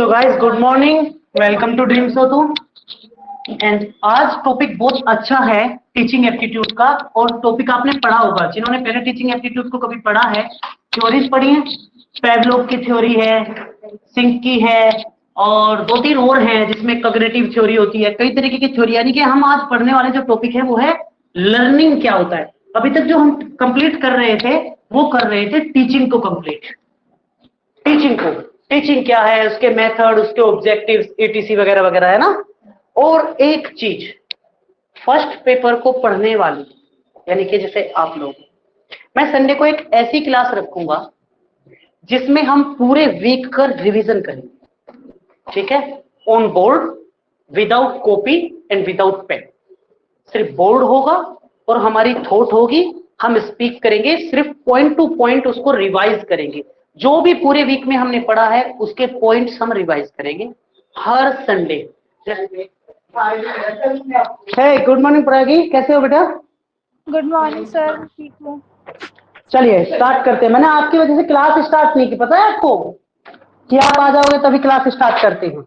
So guys good morning, welcome to dream सोतू। And आज topic बहुत अच्छा है टीचिंग एप्टीट्यूड का। और टॉपिक आपने पढ़ा होगा, जिन्होंने पहले टीचिंग एप्टीट्यूड को कभी पढ़ा है, थ्योरीज पढ़ी है। पेवलोव की थ्योरी है, सिंक की है, और 2-3 और है जिसमें कॉग्निटिव थ्योरी होती है। कई तरीके की थ्योरी, यानी कि हम आज पढ़ने वाले जो टॉपिक है वो है लर्निंग क्या होता है। अभी तक जो हम कंप्लीट कर रहे थे वो कर रहे थे टीचिंग को कंप्लीट। टीचिंग क्या है, उसके मेथड, उसके ऑब्जेक्टिव्स, ईटीसी वगैरह वगैरह, है ना। और एक चीज, फर्स्ट पेपर को पढ़ने वाली, यानी कि जैसे आप लोग, मैं संडे को एक ऐसी क्लास रखूंगा जिसमें हम पूरे वीक का रिवीजन करेंगे, ठीक है, on board, without copy and without pen. सिर्फ बोर्ड होगा और हमारी थॉट होगी, हम स्पीक करेंगे, सिर्फ पॉइंट टू पॉइंट उसको रिवाइज करेंगे। जो भी पूरे वीक में हमने पढ़ा है उसके पॉइंट्स हम रिवाइज करेंगे हर संडे। गुड मॉर्निंग परागी, कैसे हो बेटा? गुड मॉर्निंग सर, ठीक हूँ। चलिए स्टार्ट करते हैं। मैंने आपकी वजह से क्लास स्टार्ट नहीं की, पता है आपको कि आप आ जाओगे तभी क्लास स्टार्ट करते हैं।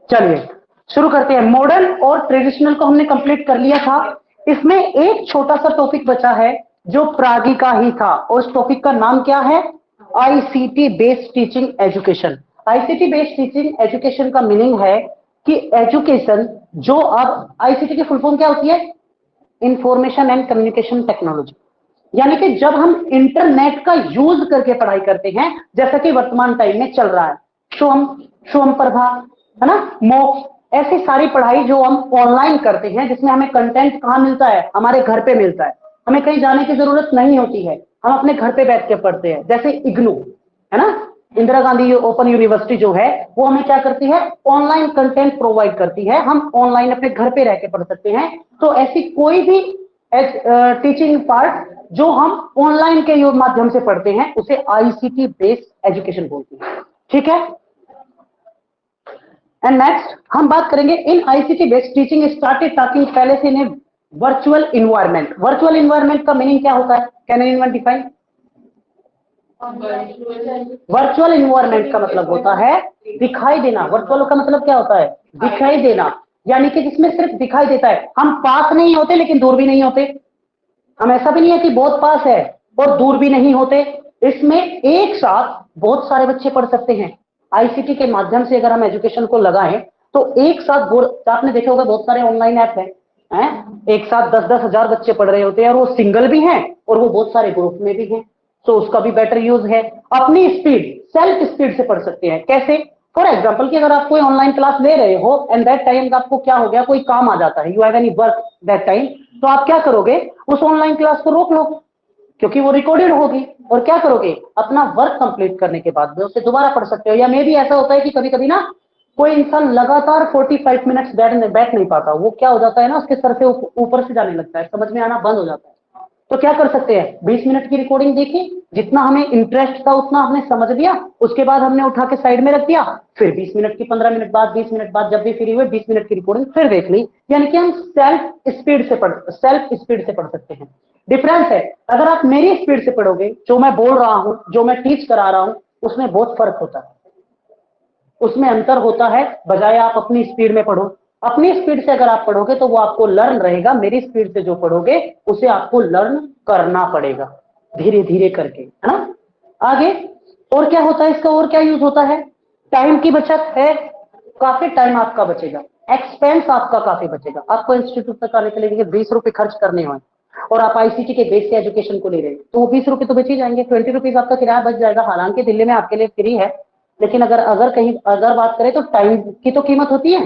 चलिए शुरू करते हैं। मॉडर्न और ट्रेडिशनल को हमने कंप्लीट कर लिया था। इसमें एक छोटा सा टॉपिक बचा है जो प्रागी का ही था, और उस टॉपिक का नाम क्या है? ICT based teaching education. ICT based teaching education का मीनिंग है कि एजुकेशन जो, अब आईसीटी की फुल फॉर्म क्या होती है? Information and communication technology. यानी कि जब हम इंटरनेट का यूज करके पढ़ाई करते हैं, जैसा कि वर्तमान टाइम में चल रहा है, शुभम प्रभा, है ना, मोक्ष, ऐसी सारी पढ़ाई जो हम ऑनलाइन करते हैं, जिसमें हमें कंटेंट कहाँ मिलता है? हमारे घर पे मिलता है। हमें कहीं जाने की जरूरत नहीं होती है, हम अपने घर पे बैठ के पढ़ते हैं। जैसे इग्नू, है ना, इंदिरा गांधी ओपन यूनिवर्सिटी जो है, वो हमें क्या करती है? ऑनलाइन कंटेंट प्रोवाइड करती है। हम ऑनलाइन अपने घर पे रह के पढ़ सकते हैं। तो ऐसी कोई भी टीचिंग पार्ट जो हम ऑनलाइन के माध्यम से पढ़ते हैं उसे आईसीटी बेस्ड एजुकेशन बोलते हैं, ठीक है। एंड नेक्स्ट हम बात करेंगे in ICT based teaching started talking पहले से in virtual environment. Virtual environment का मीनिंग क्या होता है? Can anyone define? Virtual environment का मतलब होता है दिखाई देना। वर्चुअल का मतलब क्या होता है? दिखाई देना, यानी कि जिसमें सिर्फ दिखाई देता है। हम पास नहीं होते लेकिन दूर भी नहीं होते। हम ऐसा भी नहीं है कि बहुत पास है और दूर भी नहीं होते। इसमें एक साथ बहुत सारे बच्चे पढ़ सकते हैं। आईसीटी के माध्यम से अगर हम एजुकेशन को लगाएं तो एक साथ, आपने देखा होगा बहुत सारे ऑनलाइन ऐप हैं, एक साथ 10-10 हजार बच्चे पढ़ रहे होते हैं, और वो सिंगल भी हैं और वो बहुत सारे ग्रुप में भी हैं। तो उसका भी बेटर यूज है। अपनी स्पीड, सेल्फ स्पीड से पढ़ सकते हैं। कैसे? फॉर एग्जाम्पल कि अगर आप कोई ऑनलाइन क्लास ले रहे हो एंड दैट टाइम आपको क्या हो गया, कोई काम आ जाता है, you have any work that time, तो आप क्या करोगे? उस ऑनलाइन क्लास को रोक लो, क्योंकि वो रिकॉर्डेड होगी, और क्या करोगे? अपना वर्क कंप्लीट करने के बाद में उसे दोबारा पढ़ सकते हो। या मे भी ऐसा होता है कि कभी कभी ना कोई इंसान लगातार 45 मिनट्स बैठ नहीं पाता, वो क्या हो जाता है ना, उसके सर से ऊपर से जाने लगता है, समझ में आना बंद हो जाता है। तो क्या कर सकते हैं? 20 मिनट की रिकॉर्डिंग देखी, जितना हमें इंटरेस्ट था उतना हमने समझ लिया, उसके बाद हमने उठा के साइड में रख दिया, फिर 20 मिनट की, 15 मिनट बाद, 20 मिनट बाद जब भी फ्री हुए 20 मिनट की रिकॉर्डिंग फिर देख ली। यानी कि हम सेल्फ स्पीड से पढ़ सकते हैं। डिफरेंस है, अगर आप मेरी स्पीड से पढ़ोगे, जो मैं बोल रहा हूं, जो मैं टीच करा रहा हूं, उसमें बहुत फर्क होता है, उसमें अंतर होता है, बजाय आप अपनी स्पीड में पढ़ो। अपनी स्पीड से अगर आप पढ़ोगे तो वो आपको लर्न रहेगा। मेरी स्पीड से जो पढ़ोगे उसे आपको लर्न करना पड़ेगा, धीरे धीरे करके, है ना। आगे और क्या होता है इसका, और क्या यूज होता है? टाइम की बचत है, काफी टाइम आपका बचेगा, एक्सपेंस आपका काफी बचेगा। आपको इंस्टीट्यूट तक आने के लिए 20 रुपए खर्च करने हों और आप आईसीटी के बेस से एजुकेशन को ले रहे हैं, तो वो 20 रुपए तो बच ही जाएंगे। 20 रुपीज आपका किराया बच जाएगा। हालांकि दिल्ली में आपके लिए फ्री है, लेकिन अगर बात करें तो टाइम की तो कीमत होती है।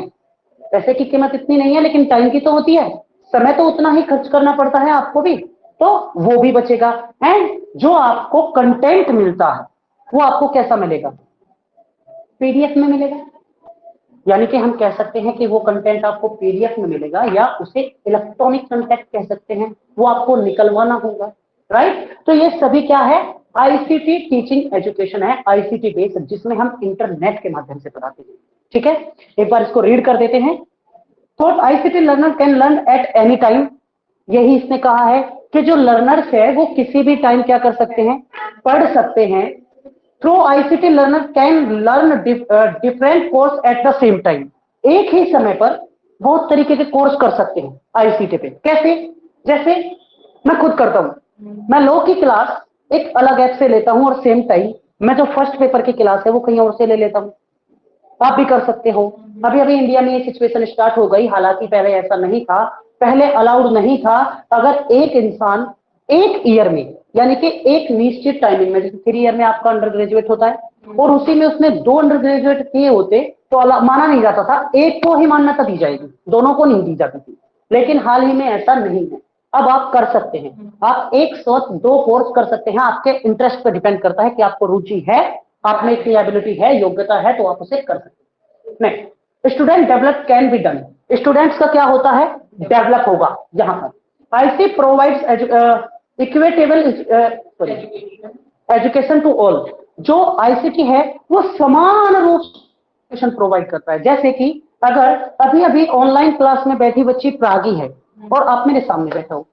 पैसे की कीमत इतनी नहीं है, लेकिन टाइम की तो होती है। समय तो उतना ही खर्च करना पड़ता है आपको भी, तो वो भी बचेगा। एंड जो आपको कंटेंट मिलता है वो आपको कैसा मिलेगा? पीडीएफ में मिलेगा। यानी कि हम कह सकते हैं कि वो कंटेंट आपको पीडीएफ में मिलेगा, या उसे इलेक्ट्रॉनिक कंटेंट कह सकते हैं, वो आपको निकलवाना होगा, राइट। तो ये सभी क्या है? आईसीटी टीचिंग एजुकेशन है, आईसीटी बेस्ड, जिसमें हम इंटरनेट के माध्यम से पढ़ाते हैं, ठीक है। एक बार इसको रीड कर देते हैं। तो ICT learner can learn at any time, यही इसने कहा है कि जो लर्नर्स है वो किसी भी टाइम क्या कर सकते हैं? पढ़ सकते हैं। Through ICT learner can learn different course at the same time. एक ही समय पर बहुत तरीके के कोर्स कर सकते हैं आईसीटी पे। कैसे? जैसे मैं खुद करता हूं, मैं लॉ की क्लास एक अलग ऐप से लेता हूं और सेम टाइम मैं जो फर्स्ट पेपर की क्लास है वो कहीं और से ले लेता हूं। आप भी कर सकते हो। अभी अभी इंडिया में ये सिचुएशन स्टार्ट हो गई, हालांकि पहले ऐसा नहीं था, पहले अलाउड नहीं था। अगर एक इंसान एक ईयर में, यानी कि एक निश्चित टाइमिंग में, जैसे 3 ईयर में आपका अंडर ग्रेजुएट होता है और उसी में उसने 2 अंडर ग्रेजुएट किए होते तो माना नहीं जाता था, एक को ही मान्यता दी जाएगी, दोनों को नहीं दी जाती थी। लेकिन हाल ही में ऐसा नहीं है, अब आप कर सकते हैं। आप एक साथ 2 कोर्स कर सकते हैं, आपके इंटरेस्ट पर डिपेंड करता है कि आपको रुचि है, आप में इतनी एबिलिटी है, योग्यता है, तो आप उसे कर सकते हैं। नहीं, student develop can be done. Students का क्या होता है? डेवलप होगा। यहां पर IC provides equitable education to all. जो आईसीटी है वो समान रूप से एजुकेशन प्रोवाइड करता है। जैसे कि अगर अभी अभी ऑनलाइन क्लास में बैठी बच्ची प्रागी है और आप मेरे सामने बैठा हो,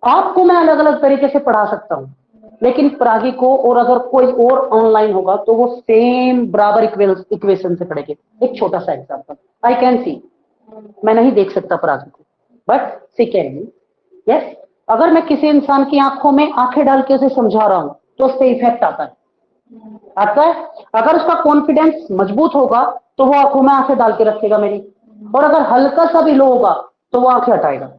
आपको मैं अलग अलग तरीके से पढ़ा सकता हूं, लेकिन प्रागी को और अगर कोई और ऑनलाइन होगा तो वो सेम बराबर इक्वेशन से पढ़ेंगे। एक छोटा सा एग्जांपल, आई कैन सी, मैं नहीं देख सकता प्रागी को, but see can me. Yes, अगर मैं किसी इंसान की आंखों में आंखें डाल के उसे समझा रहा हूं तो उससे इफेक्ट आता है, आता है। अगर उसका कॉन्फिडेंस मजबूत होगा तो वो आंखों में आंखें डाल के रखेगा मेरी, और अगर हल्का सा भी लो होगा तो वो आंखें हटाएगा।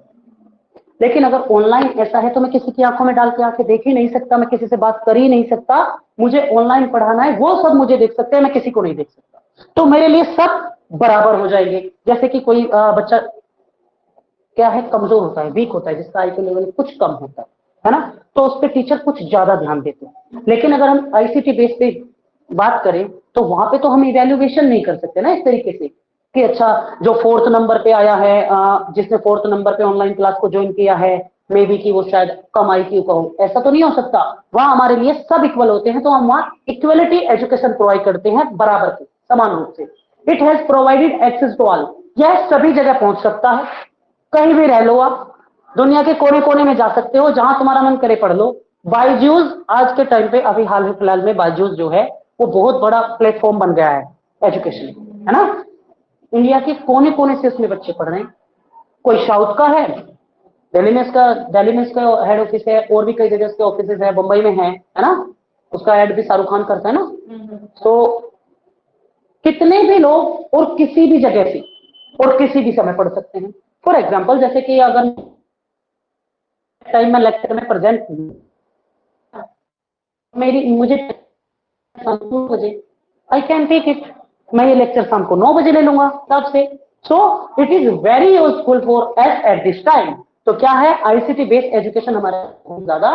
लेकिन अगर ऑनलाइन ऐसा है तो मैं किसी की आंखों में डाल के आंखें देख ही नहीं सकता, मैं किसी से बात कर ही नहीं सकता। मुझे ऑनलाइन पढ़ाना है, वो सब मुझे देख सकते हैं, मैं किसी को नहीं देख सकता, तो मेरे लिए सब बराबर हो जाएंगे। जैसे कि कोई बच्चा क्या है, कमजोर होता है, वीक होता है, जिसका आईक्यू लेवल कुछ कम होता है ना, तो उस पर टीचर कुछ ज्यादा ध्यान देते हैं। लेकिन अगर हम आईसीटी बेस पे बात करें तो वहां पे तो हम इवैल्यूएशन नहीं कर सकते ना इस तरीके से कि अच्छा जो 4th नंबर पे आया है, जिसने 4th नंबर पे ऑनलाइन क्लास को ज्वाइन किया है, मे बी कि वो शायद कम आईक्यू का हो, ऐसा तो नहीं हो सकता। वहां हमारे लिए सब इक्वल होते हैं, तो हम वहां इक्वलिटी एजुकेशन प्रोवाइड करते हैं बराबर के समान रूप से। It has provided access to all, यह सभी जगह पहुंच सकता है, कहीं भी रह लो, आप दुनिया के कोने कोने में जा सकते हो, जहां तुम्हारा मन करे पढ़ लो। बायजूस आज के टाइम पे, अभी हाल फिलहाल में बायजूस जो है वो बहुत बड़ा प्लेटफॉर्म बन गया है एजुकेशन, है ना। इंडिया के कोने कोने से उसमें बच्चे पढ़ रहे हैं। कोई साउथ का है, दिल्ली में इसका हेड ऑफिस है, और भी कई जगह उसके ऑफिस है, मुंबई में है ना, उसका एड भी शाहरुख खान करता है ना। तो कितने भी लोग और किसी भी जगह से और किसी भी समय पढ़ सकते हैं। फॉर एग्जाम्पल, जैसे कि अगर टाइम में लेक्चर में प्रेजेंट हूं, मुझे 9 बजे, आई कैन टेक इट, मैं ये लेक्चर शाम को 9 बजे ले लूंगा तब से। So it is very useful for S at this time. तो क्या है, आईसीटी बेस्ड एजुकेशन हमारे बहुत ज्यादा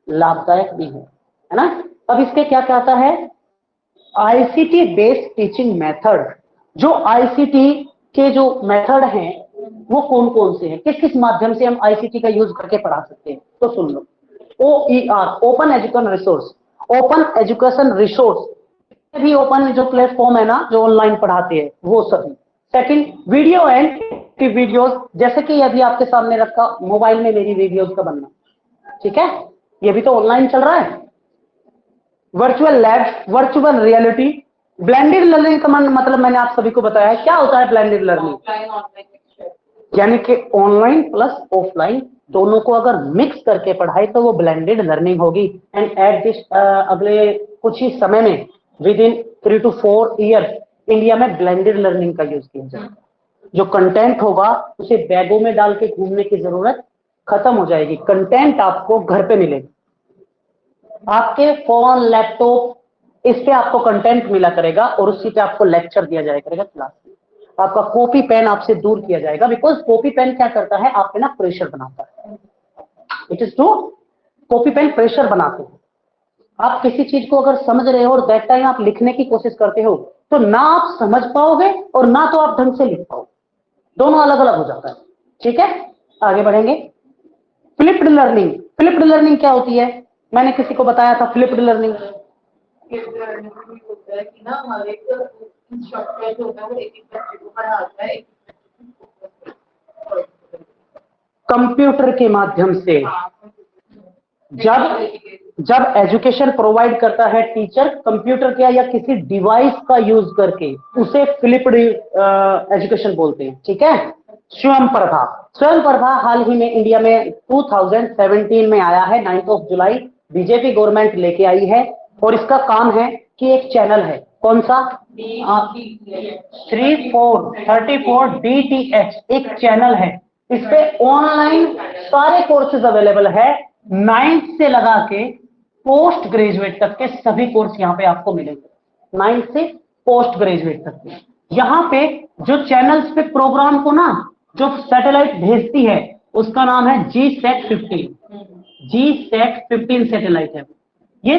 लाभदायक भी है ना। अब इसके क्या कहता है, आईसीटी बेस्ड टीचिंग मेथड। जो आईसीटी के जो मेथड हैं वो कौन कौन से हैं, किस किस माध्यम से हम आईसीटी का यूज करके पढ़ा सकते हैं, तो सुन लो। OER, open education resource, open education resource भी ओपन जो प्लेटफॉर्म है ना, जो ऑनलाइन पढ़ाते हैं वो सभी। सेकंड, वीडियो एंड वीडियोस, जैसे कि अभी आपके सामने रखा मोबाइल में मेरी वीडियोस का बनना, ठीक है, ये भी तो ऑनलाइन चल रहा है। Virtual lab, virtual reality, blended learning का मतलब मैंने आप सभी को बताया क्या होता है ब्लेंडेड लर्निंग, यानी कि ऑनलाइन प्लस ऑफलाइन दोनों को अगर मिक्स करके पढ़ाई तो वो ब्लेंडेड लर्निंग होगी। एंड एट दिस अगले कुछ ही समय में, with in 3 to 4 years, India में ब्लेंडेड लर्निंग का यूज किया जाएगा। जो कंटेंट होगा उसे बैगों में डाल के घूमने की जरूरत खत्म हो जाएगी, कंटेंट आपको घर पे मिलेगा, आपके फोन लैपटॉप इस पे आपको कंटेंट मिला करेगा और उसी पे आपको लेक्चर दिया जाया करेगा क्लास में। आपका कॉपी पेन आपसे दूर किया जाएगा, बिकॉज कॉपी पेन क्या करता है, आप पे ना प्रेशर बनाता है। It is true, copy pen pressure बनाते हैं। आप किसी चीज को अगर समझ रहे हो और दैट टाइम आप लिखने की कोशिश करते हो तो ना आप समझ पाओगे और ना तो आप ढंग से लिख पाओगे, दोनों अलग अलग हो जाता है। ठीक है, आगे बढ़ेंगे। फ्लिप्ड लर्निंग, फ्लिप्ड लर्निंग क्या होती है, मैंने किसी को बताया था फ्लिप्ड लर्निंग। होता है कि ना हमारे इंस्ट्रक्टर जो होता है वो एक एक बच्चे को पढ़ाता है, कंप्यूटर के माध्यम से। जब जब एजुकेशन प्रोवाइड करता है टीचर कंप्यूटर का या किसी डिवाइस का यूज करके, उसे फ्लिप्ड एजुकेशन बोलते हैं। ठीक है। स्वयं प्रभा, स्वयं प्रभा हाल ही में इंडिया में 2017 में आया है, 9 जुलाई बीजेपी गवर्नमेंट लेके आई है। और इसका काम है कि एक चैनल है, कौन सा, 34 DTH एक चैनल है। इस पे ऑनलाइन सारे कोर्सेज अवेलेबल है, 9th से लगा के पोस्ट ग्रेजुएट तक के सभी कोर्स यहाँ पे आपको मिलेंगे, 9th से पोस्ट ग्रेजुएट तक के। यहाँ पे जो चैनल्स पे प्रोग्राम को ना जो सैटेलाइट भेजती है उसका नाम है G-SAT 15 सैटेलाइट है। ये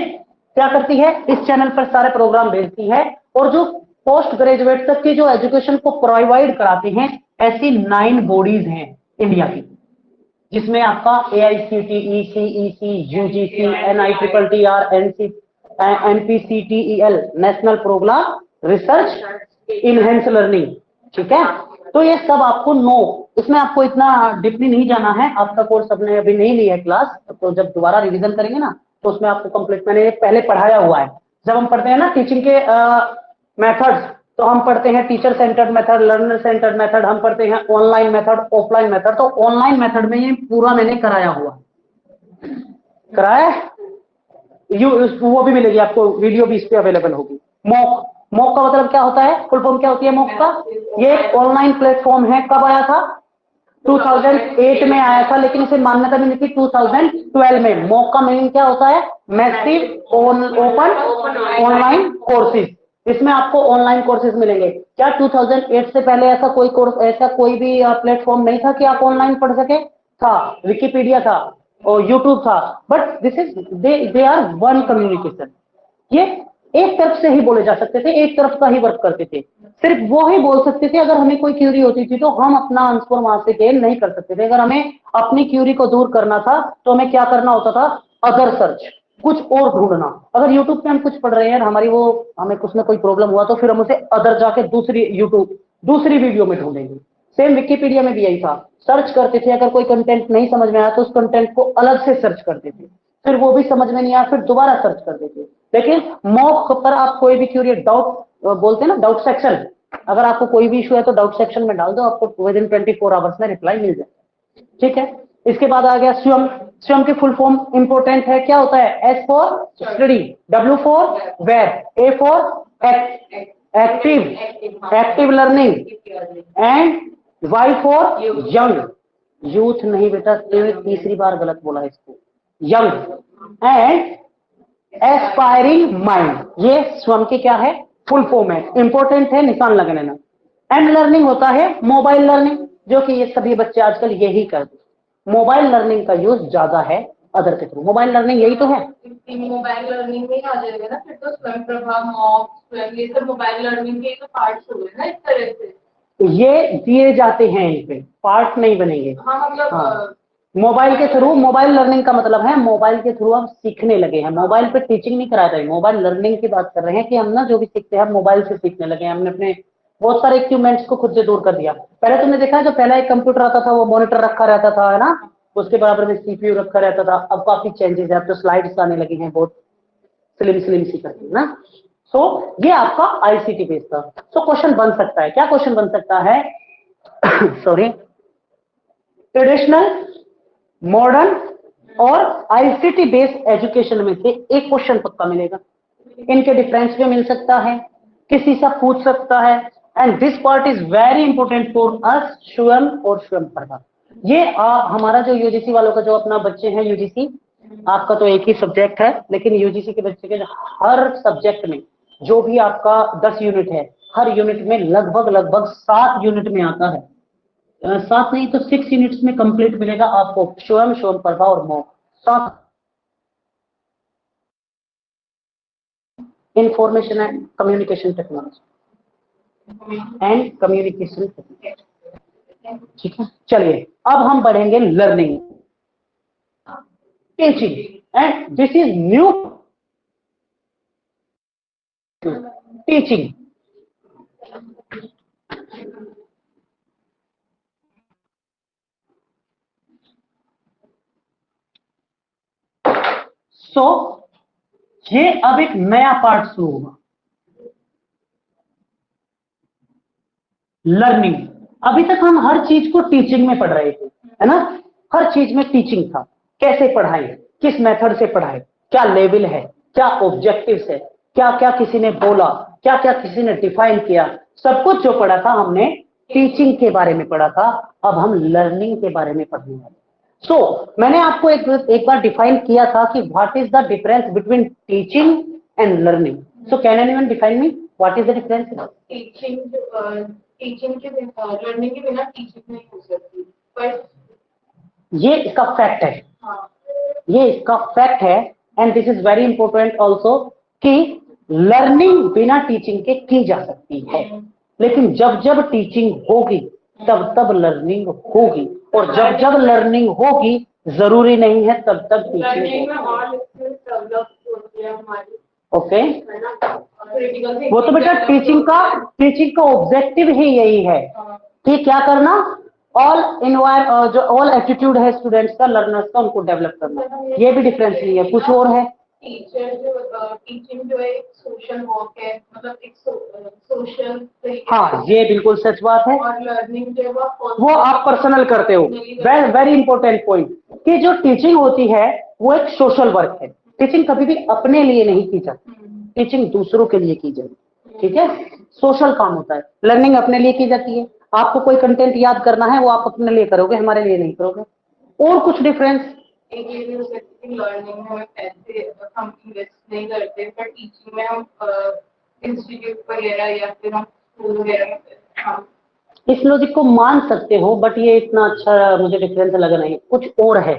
क्या करती है, इस चैनल पर सारे प्रोग्राम भेजती है। और जो पोस्ट ग्रेजुएट तक के जो एजुकेशन को प्रोवाइड कराते हैं, ऐसी 9 बॉडीज हैं इंडिया की, जिसमें आपका AICTE, CEC, UGC, NITTR, NPCTEL, national programme research enhance learning. ठीक है। तो ये सब आपको नो, इसमें आपको इतना डीपली नहीं जाना है, आपका कोर्स अपने अभी नहीं लिया है क्लास, तो जब दोबारा रिवीजन करेंगे ना तो उसमें आपको कंप्लीट, मैंने ये पहले पढ़ाया हुआ है। जब हम पढ़ते हैं ना टीचिंग के मेथड्स, तो हम पढ़ते हैं teacher centred method, learner centred method, हम पढ़ते हैं ऑनलाइन मेथड, ऑफलाइन मेथड। तो ऑनलाइन मेथड में ये पूरा मैंने कराया हुआ, कराया वो भी मिलेगी आपको, वीडियो भी इस पे अवेलेबल होगी। मॉक, मॉक का मतलब क्या होता है, फुल फॉर्म क्या होती है मॉक का, ये एक ऑनलाइन प्लेटफॉर्म है। कब आया था, 2008 में आया था, लेकिन इसे मान्यता मिली थी 2012 में। मॉक का मीनिंग क्या होता है, मैसिव ओपन ऑनलाइन कोर्सेज। इसमें आपको ऑनलाइन कोर्सेज मिलेंगे। क्या 2008 से पहले ऐसा कोई कोर्स, ऐसा कोई भी प्लेटफॉर्म नहीं था कि आप ऑनलाइन पढ़ सके? था, विकिपीडिया था और यूट्यूब था, but this is they are one communication. ये एक तरफ से ही बोले जा सकते थे, एक तरफ का ही वर्क करते थे, सिर्फ वो ही बोल सकते थे। अगर हमें कोई क्यूरी होती थी तो हम अपना आंसर वहां से गेन नहीं कर सकते थे। अगर हमें अपनी क्यूरी को दूर करना था तो हमें क्या करना होता था, अदर सर्च, कुछ और ढूंढना। अगर यूट्यूब पे हम कुछ पढ़ रहे हैं, हमारी वो, हमें कुछ में कोई प्रॉब्लम हुआ तो फिर हम उसे अदर जाके दूसरी यूट्यूब, दूसरी वीडियो में ढूंढेंगे। सेम विकिपीडिया में भी यही था, सर्च करते थे, अगर कोई कंटेंट नहीं समझ में आया तो उस कंटेंट को अलग से सर्च करते थे, फिर वो भी समझ में नहीं आया फिर दोबारा सर्च कर देते। लेकिन मॉक पर आप कोई भी क्यूरी, डाउट बोलते हैं ना, डाउट सेक्शन, अगर आपको कोई भी इशू है तो डाउट सेक्शन में डाल दो, आपको विद इन 24 आवर्स में रिप्लाई मिल जाए। ठीक है। इसके बाद आ गया स्वयं। स्वयं की फुल फॉर्म इंपोर्टेंट है, क्या होता है, S for study, W for where, A for active, active learning, and Y for young, youth नहीं बेटा, तीसरी बार गलत बोला इसको, यंग, एंड एस्पायरिंग माइंड। ये स्वयं की क्या है, फुल फॉर्म है, इंपॉर्टेंट है, निशान लगा लेना। एंड लर्निंग होता है मोबाइल लर्निंग, जो कि ये सभी बच्चे आजकल यही करते हैं, मोबाइल लर्निंग का यूज ज्यादा है अदर के थ्रू। मोबाइल लर्निंग यही तो है, मोबाइल लर्निंग में आ जाएगा ना फिर तो, स्वयं प्रभा, मॉक, स्वयं, ये सब मोबाइल लर्निंग के तो पार्ट्स हुए ना इस तरह से। ये दिए जाते हैं, इन पे पार्ट नहीं बनेंगे। हाँ मतलब हाँ, मोबाइल के थ्रू, मोबाइल लर्निंग का मतलब है मोबाइल के थ्रू हम सीखने लगे हैं, मोबाइल पे टीचिंग नहीं करा रहे, मोबाइल लर्निंग की बात कर रहे हैं कि हम ना जो भी सीखते हैं मोबाइल से सीखने लगे हैं। हमने अपने बहुत सारे इक्विपमेंट्स को खुद से दूर कर दिया। पहले तुमने देखा है जो पहला एक कंप्यूटर आता था वो मॉनिटर रखा रहता था, है ना, उसके बराबर में CPU रखा रहता था। अब काफी चेंजेस है, अब तो स्लाइड्स आने लगी हैं बहुत स्लिम स्लिम सी करके ना। सो ये आपका ICT बेस्ड था। सो क्वेश्चन बन सकता है, क्या क्वेश्चन बन सकता है सॉरी, ट्रेडिशनल, मॉडर्न और ICT बेस्ड एजुकेशन में से एक क्वेश्चन पक्का मिलेगा। इनके डिफरेंस भी मिल सकता है, किसी से पूछ सकता है। And this part is very important for us, स्वयं और स्वयं प्रभा। ये हमारा जो UGC वालों का, जो अपना बच्चे हैं UGC, आपका तो एक ही सब्जेक्ट है, लेकिन UGC के बच्चे के हर सब्जेक्ट में जो भी आपका 10 यूनिट है, हर यूनिट में लगभग लगभग 7 यूनिट में आता है, 7 नहीं तो 6 यूनिट्स में कंप्लीट मिलेगा आपको स्वयं, स्वयं प्रभा और MOOC, 7 information and communication technology and communication technology. ठीक है, चलिए अब हम बढ़ेंगे learning, teaching, and this is new teaching. So ये अब एक नया पार्ट शुरू होगा, लर्निंग। अभी तक हम हर चीज को टीचिंग में पढ़ रहे थे, है ना, हर चीज में टीचिंग था, कैसे पढ़ाएं, किस मेथड से पढ़ाएं, क्या लेवल है, क्या ऑब्जेक्टिव्स है, क्या क्या किसी ने बोला, क्या क्या किसी ने डिफाइन किया, सब कुछ जो पढ़ा था हमने टीचिंग के बारे में पढ़ा था। अब हम लर्निंग के बारे में पढ़ने वाले। मैंने आपको एक बार डिफाइन किया था कि what is the difference between teaching and learning. So can anyone define me what is the difference? Teaching के बिना, लर्निंग के बिना टीचिंग नहीं हो सकती, पर ये इसका फैक्ट है। हाँ, ये इसका फैक्ट है and this is very important also कि लर्निंग बिना टीचिंग के की जा सकती है, लेकिन जब जब टीचिंग होगी तब तब लर्निंग होगी, और जब जब लर्निंग होगी जरूरी नहीं है तब तब टीचिंग होगी। और स्किल्स डेवलप होती है हमारी, ओके, है ना, क्रिटिकल वो तो बेटा टीचिंग का ऑब्जेक्टिव ही यही है कि क्या करना, ऑल जो ऑल एटीट्यूड है स्टूडेंट्स का, लर्नर्स का, उनको डेवलप करना। ये भी डिफरेंस नहीं है, कुछ और है। टीचिंग जो है सोशल वर्क है, मतलब एक सोशल तरीके हाँ, ये बिल्कुल सच बात है। और लर्निंग जो है वो आप पर्सनल करते हो। वेरी इंपॉर्टेंट पॉइंट कि जो टीचिंग होती है वो एक सोशल वर्क है। टीचिंग कभी भी अपने लिए नहीं की जाती, टीचिंग दूसरों के लिए की जाती, ठीक है, सोशल काम होता है। लर्निंग अपने लिए की जाती है, आपको कोई कंटेंट याद करना है वो आप अपने लिए करोगे, हमारे लिए नहीं करोगे। और कुछ डिफरेंस? एक ये भी हो सकती है, लर्निंग में हम पैसे हम इन्वेस्ट नहीं करते, पर टीचिंग में हम इंस्टीट्यूट वगैरह या फिर हम स्कूल वगैरह में, हाँ, इस लॉजिक को मान सकते हो, बट ये इतना अच्छा मुझे डिफरेंस लगा नहीं, कुछ और है।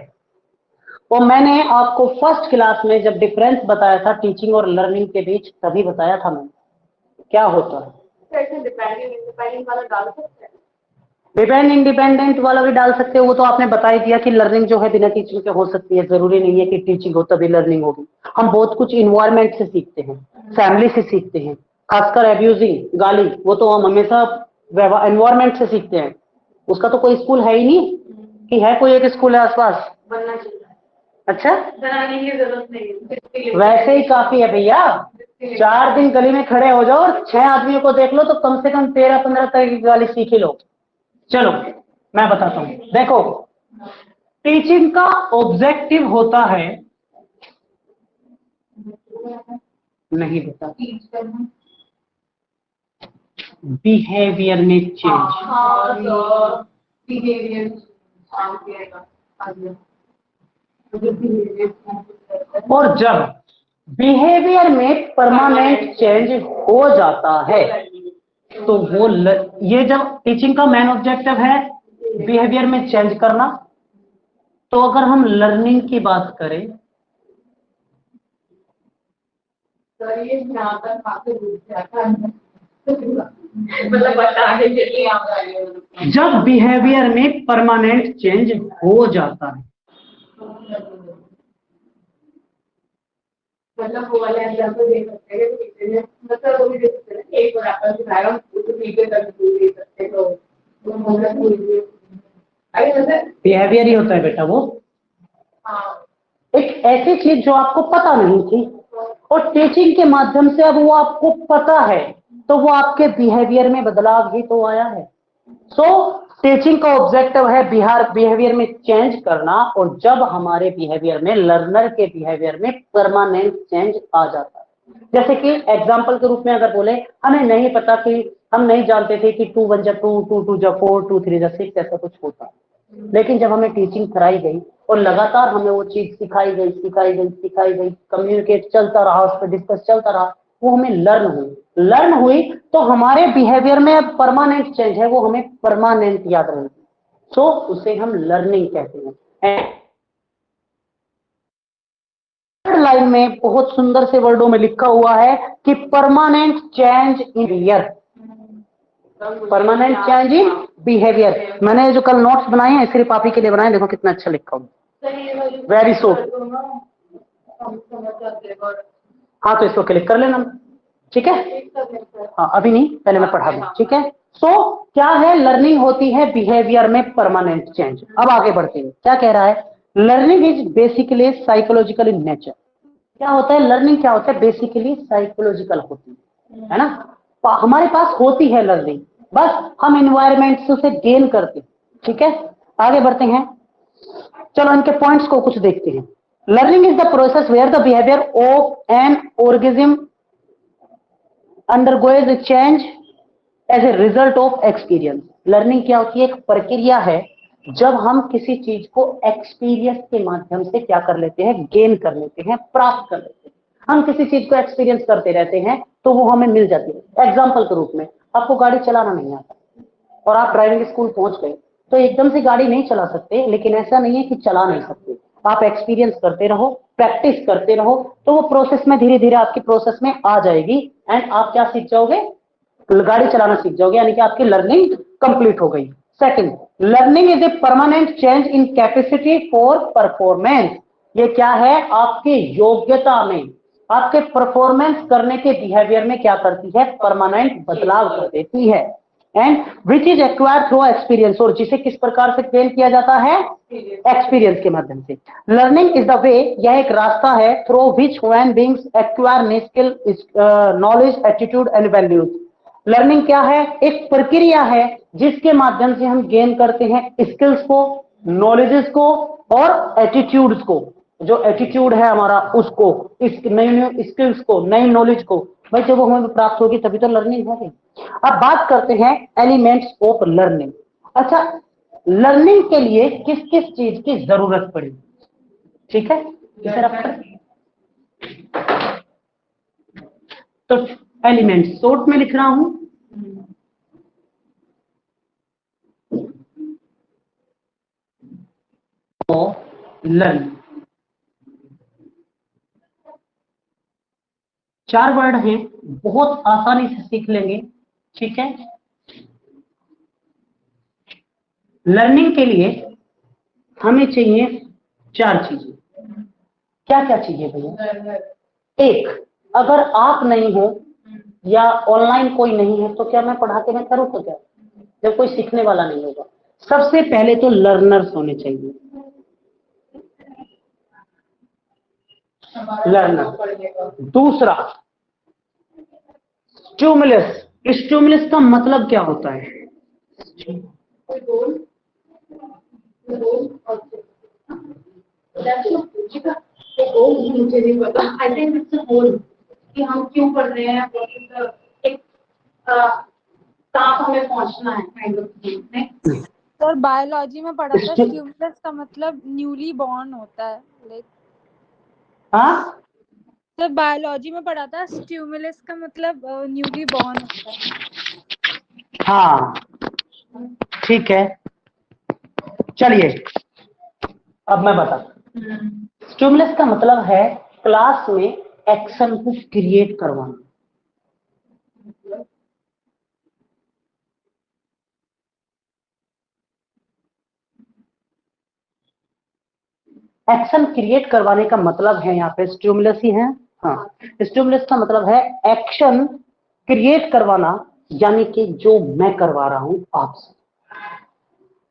और मैंने आपको फर्स्ट क्लास में जब डिफरेंस बताया था टीचिंग और लर्निंग के बीच, तभी बताया था मैंने क्या होता है। डिपेंडेंट इंडिपेंडेंट वाला डाल सकते हैं, डिपेंड इंडिपेंडेंट वाला भी डाल सकते हो, वो तो आपने बता ही दिया कि लर्निंग जो है बिना टीचिंग के हो सकती है, जरूरी नहीं है कि टीचिंग हो तभी लर्निंग होगी। हम बहुत कुछ इन्वायरमेंट से सीखते हैं, फैमिली से सीखते हैं, खासकर एब्यूजिंग, गाली, वो तो हम हमेशा एनवायरमेंट से सीखते हैं। उसका तो कोई स्कूल है ही नहीं, कि है कोई एक स्कूल है आसपास? बनना चाहिए। अच्छा, बनाने की जरूरत नहीं है, वैसे ही काफी है भैया। 4 दिन गली में खड़े हो जाओ और 6 आदमियों को देख लो तो कम से कम 13-15 तरह की गाली सीख ही लो। चलो मैं बताता हूं, देखो, टीचिंग का ऑब्जेक्टिव होता है, नहीं बता, बिहेवियर में चेंज। और जब बिहेवियर में परमानेंट चेंज हो जाता है तो वो ये जब टीचिंग का मेन ऑब्जेक्टिव है बिहेवियर में चेंज करना, तो अगर हम लर्निंग की बात करें, ये यहाँ पर काफी दूर से आता है, मतलब बताने के लिए जब बिहेवियर में परमानेंट चेंज हो जाता है, मतलब वो वाले एग्जांपल दे सकते हैं, मतलब वो भी दे सकते हैं, एक और एप्पल दिखाया उसको नीचे तक दे सकते हैं, तो वो मतलब बिहेवियर ही होता है बेटा वो। हाँ, एक ऐसी चीज जो आपको पता नहीं थी और टीचिंग के माध्यम से अब वो आपको पता है, तो वो आपके बिहेवियर में बदलाव ही तो आया है। सो टीचिंग का ऑब्जेक्टिव है बिहेवियर में चेंज करना, और जब हमारे बिहेवियर में, लर्नर के बिहेवियर में परमानेंट चेंज आ जाता है। जैसे कि एग्जाम्पल के रूप में अगर बोले, हमें नहीं पता कि, हम नहीं जानते थे कि 2 1 जा 2 2 2 जा 4 2 3 जा 6 ऐसा कुछ होता है, लेकिन जब हमें टीचिंग कराई गई और लगातार हमें वो चीज सिखाई गई, कम्युनिकेट चलता रहा, उस पर डिस्कस चलता रहा, वो हमें लर्न हुई तो हमारे बिहेवियर में अब परमानेंट चेंज है, वो हमें परमानेंट याद रहेगी। सो उसे हम लर्निंग कहते हैं। थर्ड लाइन में बहुत सुंदर से वर्डों में लिखा हुआ है कि permanent change in behaviour, permanent change in behaviour. मैंने जो कल नोट्स बनाए हैं सिर्फ आप ही के लिए बनाए, देखो कितना अच्छा लिखा हुआ, वेरी शॉर्ट। हाँ तो इसको क्लिक कर लेना, ठीक है, हाँ अभी नहीं, पहले मैं पढ़ा दूं, ठीक है। सो क्या है, लर्निंग होती है बिहेवियर में परमानेंट चेंज। अब आगे बढ़ते हैं, क्या कह रहा है, learning is basically psychological in nature. क्या होता है लर्निंग, क्या होता है बेसिकली साइकोलॉजिकल होती है ना, हमारे पास होती है लर्निंग, बस हम एनवायरमेंट से उसे गेन करते हैं। ठीक है, आगे बढ़ते हैं, चलो इनके पॉइंट्स को कुछ देखते हैं। Learning is the process where the behaviour of an organism undergoes change as a result of experience. Learning क्या होती है, एक प्रक्रिया है जब हम किसी चीज को एक्सपीरियंस के माध्यम से क्या कर लेते हैं, गेन कर लेते हैं, प्राप्त कर लेते हैं। हम किसी चीज को एक्सपीरियंस करते रहते हैं तो वो हमें मिल जाती है। एग्जाम्पल के रूप में, आपको गाड़ी चलाना नहीं आता और आप ड्राइविंग स्कूल पहुंच गए, तो एकदम से गाड़ी नहीं चला सकते, लेकिन ऐसा नहीं है कि चला नहीं सकते। आप एक्सपीरियंस करते रहो, प्रैक्टिस करते रहो, तो वो प्रोसेस में धीरे धीरे आपकी प्रोसेस में आ जाएगी एंड आप क्या सीख जाओगे, गाड़ी चलाना सीख जाओगे, यानी कि आपकी लर्निंग कंप्लीट हो गई। Second, learning is a permanent change in capacity for performance. ये क्या है, आपकी योग्यता में, आपके परफॉर्मेंस करने के बिहेवियर में क्या करती है, परमानेंट बदलाव कर देती है। And which is acquired through experience, और जिसे किस प्रकार से गेन किया जाता है, एक्सपीरियंस के माध्यम से। लर्निंग इज द वे, यह एक रास्ता है through which human beings acquire new skill, knowledge, attitude and values. Learning क्या है, एक प्रक्रिया है जिसके माध्यम से हम गेन करते हैं स्किल्स को, नॉलेजेस को और एटीट्यूड्स को। जो एटीट्यूड है हमारा उसको, इस नई नई स्किल्स को, नई नॉलेज को, भाई जब वो हमें प्राप्त होगी तभी तो लर्निंग होगी। अब बात करते हैं एलिमेंट्स ऑफ लर्निंग। अच्छा, लर्निंग के लिए किस किस चीज की जरूरत पड़ी, ठीक है तो एलिमेंट शॉर्ट में लिख रहा हूं, लर्न, 4 वर्ड हैं, बहुत आसानी से सीख लेंगे। ठीक है, लर्निंग के लिए हमें चाहिए 4 चीजें। क्या क्या चाहिए भैया, एक, अगर आप नहीं हो या ऑनलाइन कोई नहीं है तो क्या मैं पढ़ा के मैं करूँ तो क्या, जब कोई सीखने वाला नहीं होगा। सबसे पहले तो लर्नर्स होने चाहिए, लर्नर। दूसरा, स्टिमुलस। स्टिमुलस का मतलब क्या होता है, मुझे नहीं पता। आई थिंक इट्स गोल कि हम क्यों पढ़ रहे हैं, एक कहाँ हमें पहुंचना है, kind of thing. Sir biology में पढ़ा था स्टिम- स्टिमुलस का मतलब न्यूली बॉर्न होता है, लाइक। हाँ, सर बायोलॉजी में पढ़ा था स्टिमुलस का मतलब न्यूली बॉर्न होता है। हाँ ठीक है, चलिए अब मैं बताता। स्टिमुलस का मतलब है क्लास में एक्शन को क्रिएट करवाना। एक्शन क्रिएट करवाने का मतलब है, यहाँ पे स्टिमुलस ही है। हाँ, स्टिमुलस का मतलब है एक्शन क्रिएट करवाना, यानी कि जो मैं करवा रहा हूं आपसे।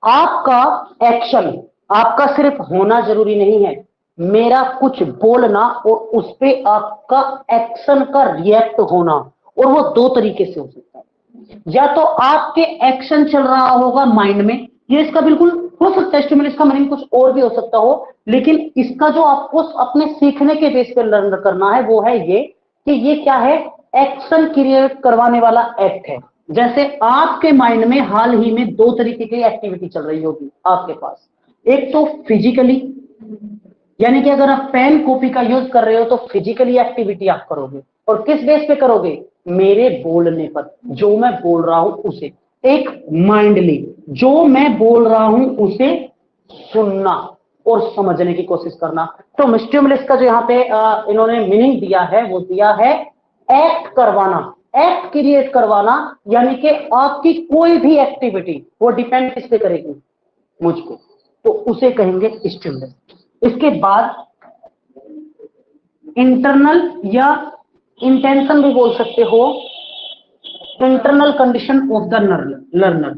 आपका एक्शन, आपका सिर्फ होना जरूरी नहीं है, मेरा कुछ बोलना और उस पे आपका एक्शन का रिएक्ट होना, और वो 2 तरीके से हो सकता है। या तो आपके एक्शन चल रहा होगा माइंड में, ये इसका बिल्कुल हो सकता है, स्टिमुलस का मीनिंग कुछ और भी हो सकता हो, लेकिन इसका जो आपको अपने सीखने के बेस पर लर्न करना है वो है ये कि ये क्या है, एक्शन क्रिएट करवाने वाला एक्ट है। जैसे आपके माइंड में हाल ही में 2 तरीके की एक्टिविटी चल रही होगी आपके पास। एक तो फिजिकली, यानी कि अगर आप पेन कॉपी का यूज कर रहे हो तो फिजिकली एक्टिविटी आप करोगे, और किस बेस पे करोगे, मेरे बोलने पर, जो मैं बोल रहा हूं उसे। एक माइंडली, जो मैं बोल रहा हूं उसे सुनना और समझने की कोशिश करना। तो स्टिमुलस का जो यहाँ पे इन्होंने मीनिंग दिया है वो दिया है एक्ट करवाना, एक्ट क्रिएट करवाना, यानी कि आपकी कोई भी एक्टिविटी वो डिपेंड किस पे करेगी, मुझ पे, तो उसे कहेंगे स्टिमुलस। इसके बाद इंटरनल या इंटेंशन भी बोल सकते हो, internal condition of the learner,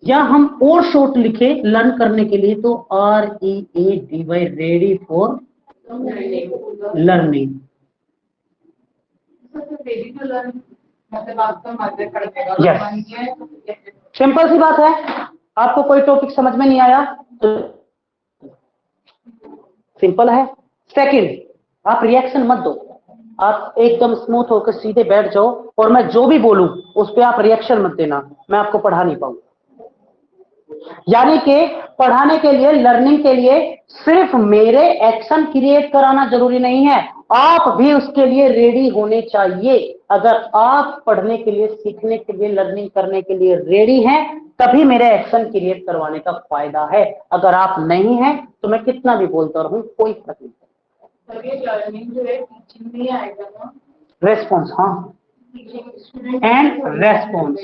या हम और शॉर्ट लिखे लर्न करने के लिए तो READY, रेडी फॉर लर्निंग। मतलब आपका मदर पढ़ेगा Yes. सिंपल सी बात है, आपको कोई टॉपिक समझ में नहीं आया तो सिंपल है। सेकंड, आप रिएक्शन मत दो, आप एकदम स्मूथ होकर सीधे बैठ जाओ और मैं जो भी बोलूं उस पर आप रिएक्शन मत देना, मैं आपको पढ़ा नहीं पाऊंगा। यानी कि पढ़ाने के लिए, लर्निंग के लिए सिर्फ मेरे एक्शन क्रिएट कराना जरूरी नहीं है, आप भी उसके लिए रेडी होने चाहिए। अगर आप पढ़ने के लिए, सीखने के लिए, लर्निंग करने के लिए रेडी हैं, तभी मेरे एक्शन क्रिएट करवाने का फायदा है। अगर आप नहीं हैं तो मैं कितना भी बोलता रहूं, कोई फर्क नहीं। लर्निंग जो है टीचिंग में आएगा ना, रेस्पॉन्स, हाँ, एंड रेस्पॉन्स।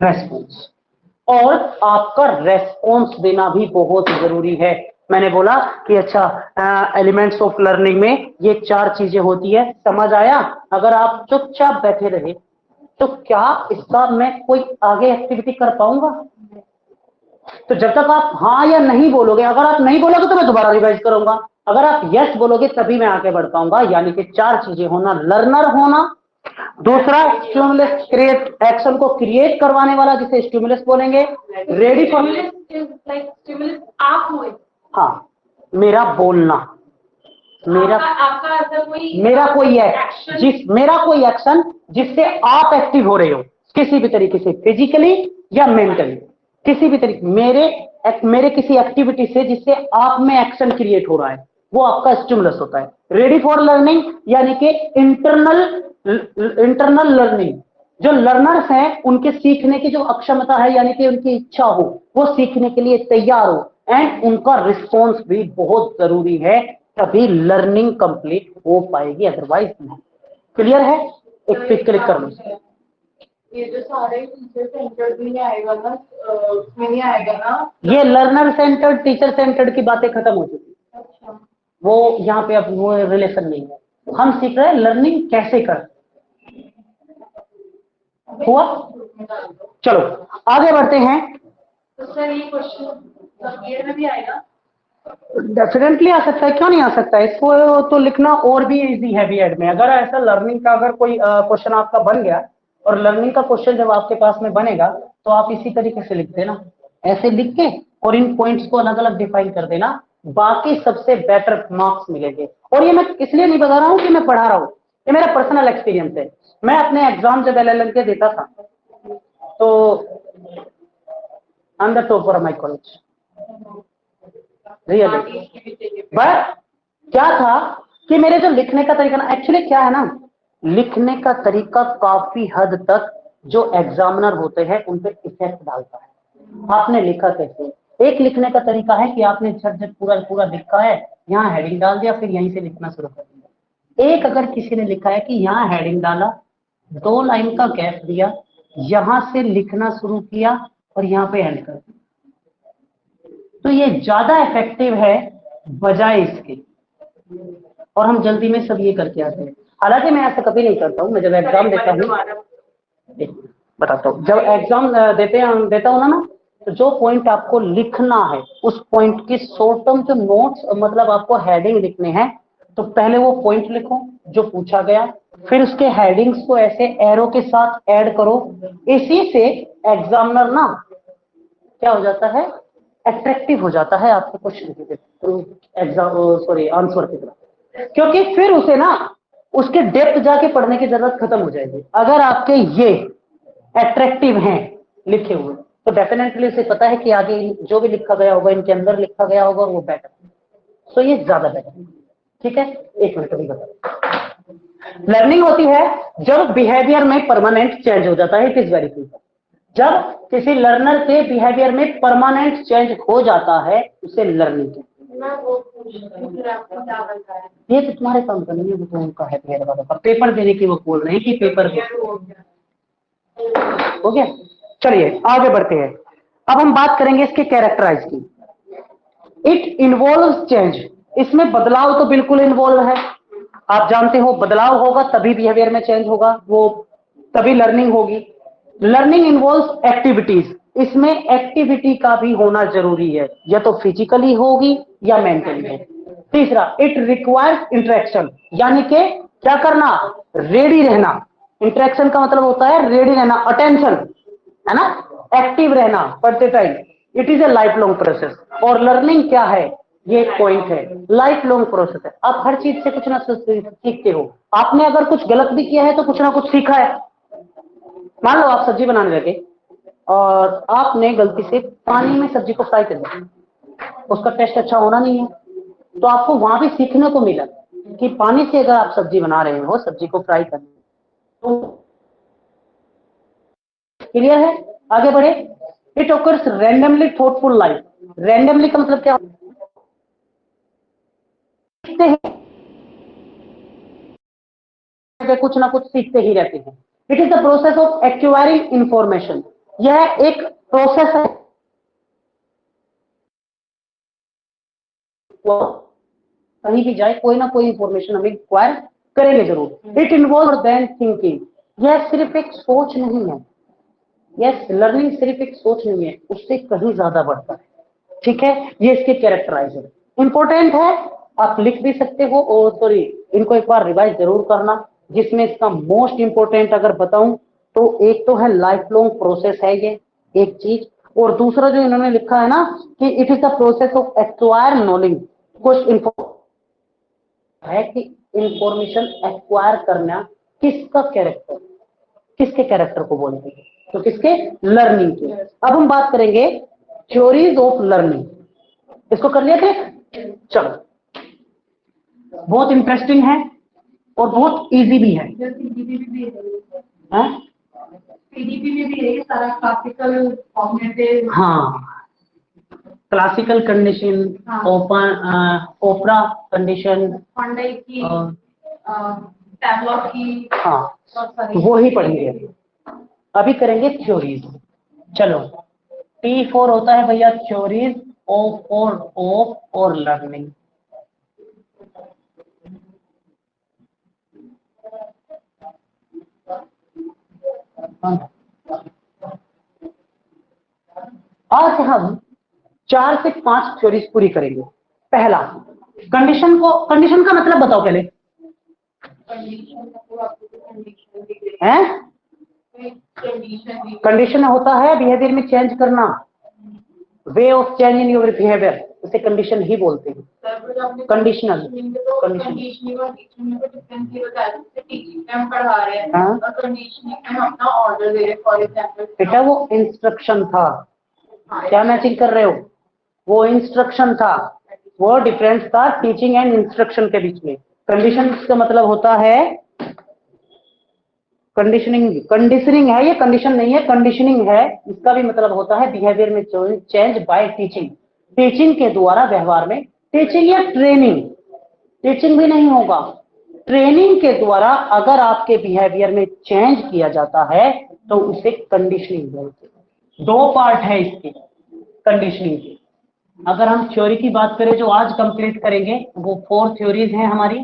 रेस्पॉन्स, और आपका रेस्पॉन्स देना भी बहुत जरूरी है। मैंने बोला कि अच्छा, एलिमेंट्स ऑफ लर्निंग में ये 4 चीजें होती है, समझ आया? अगर आप चुपचाप बैठे रहे तो क्या इसका मैं कोई आगे एक्टिविटी कर पाऊंगा? तो जब तक आप हाँ या नहीं बोलोगे, अगर आप नहीं बोलोगे तो मैं दोबारा रिवाइज करूंगा, अगर आप यस बोलोगे तभी मैं आगे बढ़ पाऊंगा। यानी कि 4 चीजें होना, लर्नर होना, दूसरा स्टिमुलस क्रिएट, एक्शन को क्रिएट करवाने वाला जिसे स्टिमुलस बोलेंगे, रेडी फॉर, स्टिमुलस आप हुए, हाँ, मेरा बोलना, आपका ऐसा कोई मेरा कोई मेरा कोई एक्शन जिससे आप एक्टिव हो रहे हो किसी भी तरीके से, फिजिकली या मेंटली, किसी भी तरीके, मेरे किसी एक्टिविटी से जिससे आप में एक्शन क्रिएट हो रहा है, वो आपका स्टिमुलस होता है। रेडी फॉर लर्निंग यानी कि इंटरनल लर्निंग, जो लर्नर्स हैं उनके सीखने की जो अक्षमता है, यानी कि उनकी इच्छा हो, वो सीखने के लिए तैयार हो, एंड उनका रिस्पॉन्स भी बहुत जरूरी है, तभी लर्निंग कंप्लीट हो पाएगी, अदरवाइज नहीं। क्लियर है? एक पे क्लिक कर लो। ये जो सारे टीचर सेंटर्ड भी नहीं आएगा ना, उसमें नहीं आएगा ना, ये लर्नर सेंटर्ड, टीचर सेंटर्ड की बातें खत्म हो चुकी, अच्छा, वो यहाँ पे अब वो रिलेशन नहीं है। हम सीख रहे हैं लर्निंग कैसे कर। हुआ? चलो आगे बढ़ते हैं। तो सर ये क्वेश्चन में भी आएगा? डेफिनेटली आ सकता है, क्यों नहीं आ सकता है? इसको तो लिखना और भी इजी है बीएड में। अगर ऐसा लर्निंग का अगर कोई क्वेश्चन आपका बन गया, और लर्निंग का क्वेश्चन जब आपके पास में बनेगा तो आप इसी तरीके से लिख देना, ऐसे लिख के और इन पॉइंट्स को अलग अलग डिफाइन कर देना, बाकी सबसे बेटर मार्क्स मिलेंगे। और ये मैं इसलिए नहीं बता रहा हूँ कि मैं पढ़ा रहा हूँ, ये मेरा पर्सनल एक्सपीरियंस है। मैं अपने एग्जाम जब LLM के देता था तो I am the topper of my college, really. But क्या था कि मेरे जो लिखने का तरीका ना, एक्चुअली क्या है ना, लिखने का तरीका काफी हद तक जो एग्जामिनर होते हैं उन पे इफेक्ट डालता है। आपने लिखा कैसे, एक लिखने का तरीका है कि आपने झट पूरा पूरा लिखा है, यहाँ हेडिंग डाल दिया, फिर यहीं से लिखना शुरू कर दिया। एक अगर किसी ने लिखा है कि यहाँ हेडिंग डाला, 2 लाइन का गैप दिया, यहां से लिखना शुरू किया और यहाँ पे एंड कर दिया, तो ये ज्यादा इफेक्टिव है बजाय इसके। और हम जल्दी में सब ये करके आते हैं। हालांकि मैं ऐसा कभी नहीं करता हूँ, मैं जब एग्जाम देता हूँ, बताता हूँ, जब एग्जाम देता हूँ ना, तो जो पॉइंट आपको लिखना है उस पॉइंट की शॉर्ट टर्म जो नोट्स, मतलब आपको हेडिंग लिखने हैं, तो पहले वो पॉइंट लिखो जो पूछा गया, फिर उसके हेडिंग्स को ऐसे एरो के साथ ऐड करो। इसी से एग्जामिनर ना क्या हो जाता है, अट्रैक्टिव हो जाता है आपके क्वेश्चन के एग्जाम, सॉरी, आंसर की तरफ, क्योंकि फिर उसे ना उसके डेप्थ जाके पढ़ने की जरूरत खत्म हो जाएगी। अगर आपके ये अट्रैक्टिव हैं लिखे हुए, तो डेफिनेटली उसे पता है कि आगे जो भी लिखा गया होगा इनके अंदर लिखा गया होगा वो बेटर, तो ये ज्यादा बेटर। ठीक है, एक मिनट अभी बता। लर्निंग होती है जब बिहेवियर में परमानेंट चेंज हो जाता है, इट इज वेरी सिंपल। जब किसी लर्नर के बिहेवियर में परमानेंट चेंज हो जाता है उसे लर्निंग कहते हैं। ये तो तुम्हारे काम का नहीं है, वो तो उनका है, पेपर देने की वो बोल रहे हैं कि पेपर हो गया। चलिए आगे बढ़ते हैं। अब हम बात करेंगे इसके कैरेक्टराइज की। इट इन्वॉल्व चेंज, इसमें बदलाव तो बिल्कुल इन्वॉल्व है। आप जानते हो बदलाव होगा तभी बिहेवियर में चेंज होगा, वो तभी लर्निंग होगी। लर्निंग इन्वॉल्व्स एक्टिविटीज, इसमें एक्टिविटी का भी होना जरूरी है, या तो फिजिकली होगी या मेंटली है। तीसरा, इट रिक्वायर्स इंटरेक्शन, यानी कि क्या करना, रेडी रहना। इंटरेक्शन का मतलब होता है रेडी रहना, अटेंशन, है ना, एक्टिव रहना पढ़ते time. It is a life long process. और लर्निंग क्या है, ये पॉइंट है, लाइफ लॉन्ग प्रोसेस है। आप हर चीज से कुछ ना कुछ सीखते हो। आपने अगर कुछ गलत भी किया है तो कुछ ना कुछ सीखा है। मान लो आप सब्जी बनाने लगे और आपने गलती से पानी में सब्जी को फ्राई कर दिया, उसका टेस्ट अच्छा होना नहीं है, तो आपको वहां भी सीखने को मिला कि पानी से अगर आप सब्जी बना रहे हो, सब्जी को फ्राई करना, तो क्लियर है। आगे बढ़े। It occurs randomly thoughtful life. Randomly का मतलब क्या, सीखते हैं, कुछ ना कुछ सीखते ही रहते हैं। It is the process of acquiring information. यह एक प्रोसेस है, कहीं भी जाए कोई ना कोई इंफॉर्मेशन हमें एक्वायर करेंगे जरूर। It involve than thinking. यह सिर्फ एक सोच नहीं है, यह लर्निंग सिर्फ एक सोच नहीं है, उससे कहीं ज्यादा बढ़ता है। ठीक है, ये इसके कैरेक्टराइजर इंपॉर्टेंट है, आप लिख भी सकते हो। और सॉरी, इनको एक बार रिवाइज जरूर करना। जिसमें इसका मोस्ट इंपॉर्टेंट अगर बताऊं तो एक तो है लाइफ लॉन्ग प्रोसेस है ये एक चीज, और दूसरा जो इन्होंने लिखा है ना कि it is the process of acquire knowledge. कुछ इंफो है कि इंफॉर्मेशन एक्वायर करना किसका कैरेक्टर, किसके कैरेक्टर को बोलते हैं, तो किसके, लर्निंग के। अब हम बात करेंगे थ्योरीज ऑफ लर्निंग। इसको कर लिया थे, चलो। बहुत इंटरेस्टिंग है और बहुत इजी भी है। सीडीपी में भी है सारा क्लासिकल कॉग्निटिव। हाँ, क्लासिकल कंडीशन, ओपन ओपरा कंडीशन, फंडाई की, टैबलॉ की, हाँ, वो ही पढ़ेंगे। अभी करेंगे थ्योरीज। चलो, T4 होता है भैया थ्योरीज ऑफ और लर्निंग। आज हम 4 से 5 थ्योरीज पूरी करेंगे। पहला, कंडीशन को, कंडीशन का मतलब बताओ पहले, हैं? कंडीशन होता है बिहेवियर में चेंज करना, way of change in your behaviour, उसे कंडीशन ही बोलते हैं। कंडीशनल बेटा वो इंस्ट्रक्शन था, क्या मैचिंग कर रहे हो, वो इंस्ट्रक्शन था, वो डिफरेंस था टीचिंग एंड इंस्ट्रक्शन के बीच में। कंडीशन का मतलब होता है कंडीशनिंग, कंडीशनिंग है ये, कंडीशन नहीं है, कंडीशनिंग है। इसका भी मतलब होता है बिहेवियर में चेंज बाय टीचिंग, टीचिंग के द्वारा व्यवहार में, टीचिंग या ट्रेनिंग, टीचिंग भी नहीं होगा, ट्रेनिंग के द्वारा अगर आपके बिहेवियर में चेंज किया जाता है तो उसे कंडीशनिंग बोलते हैं। 2 पार्ट है इसके कंडीशनिंग के। अगर हम थ्योरी की बात करें जो आज कंप्लीट करेंगे, वो 4 थ्योरीज हैं हमारी।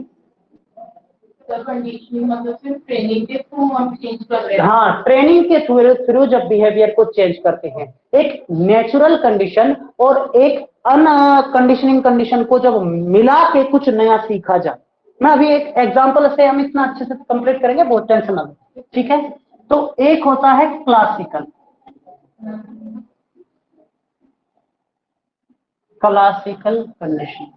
कंडीशनिंग मतलब सिर्फ ट्रेनिंग के थ्रू हम चेंज कर रहे हैं। हाँ, ट्रेनिंग के थ्रू जब बिहेवियर को चेंज करते हैं, एक नेचुरल कंडीशन और एक अनकंडीशनिंग कंडीशन को जब मिला के कुछ नया सीखा जाए। मैं अभी एक एग्जांपल से हम इतना अच्छे से कंप्लीट करेंगे, बहुत टेंशन ना लो, ठीक है। तो एक होता है classical, classical condition,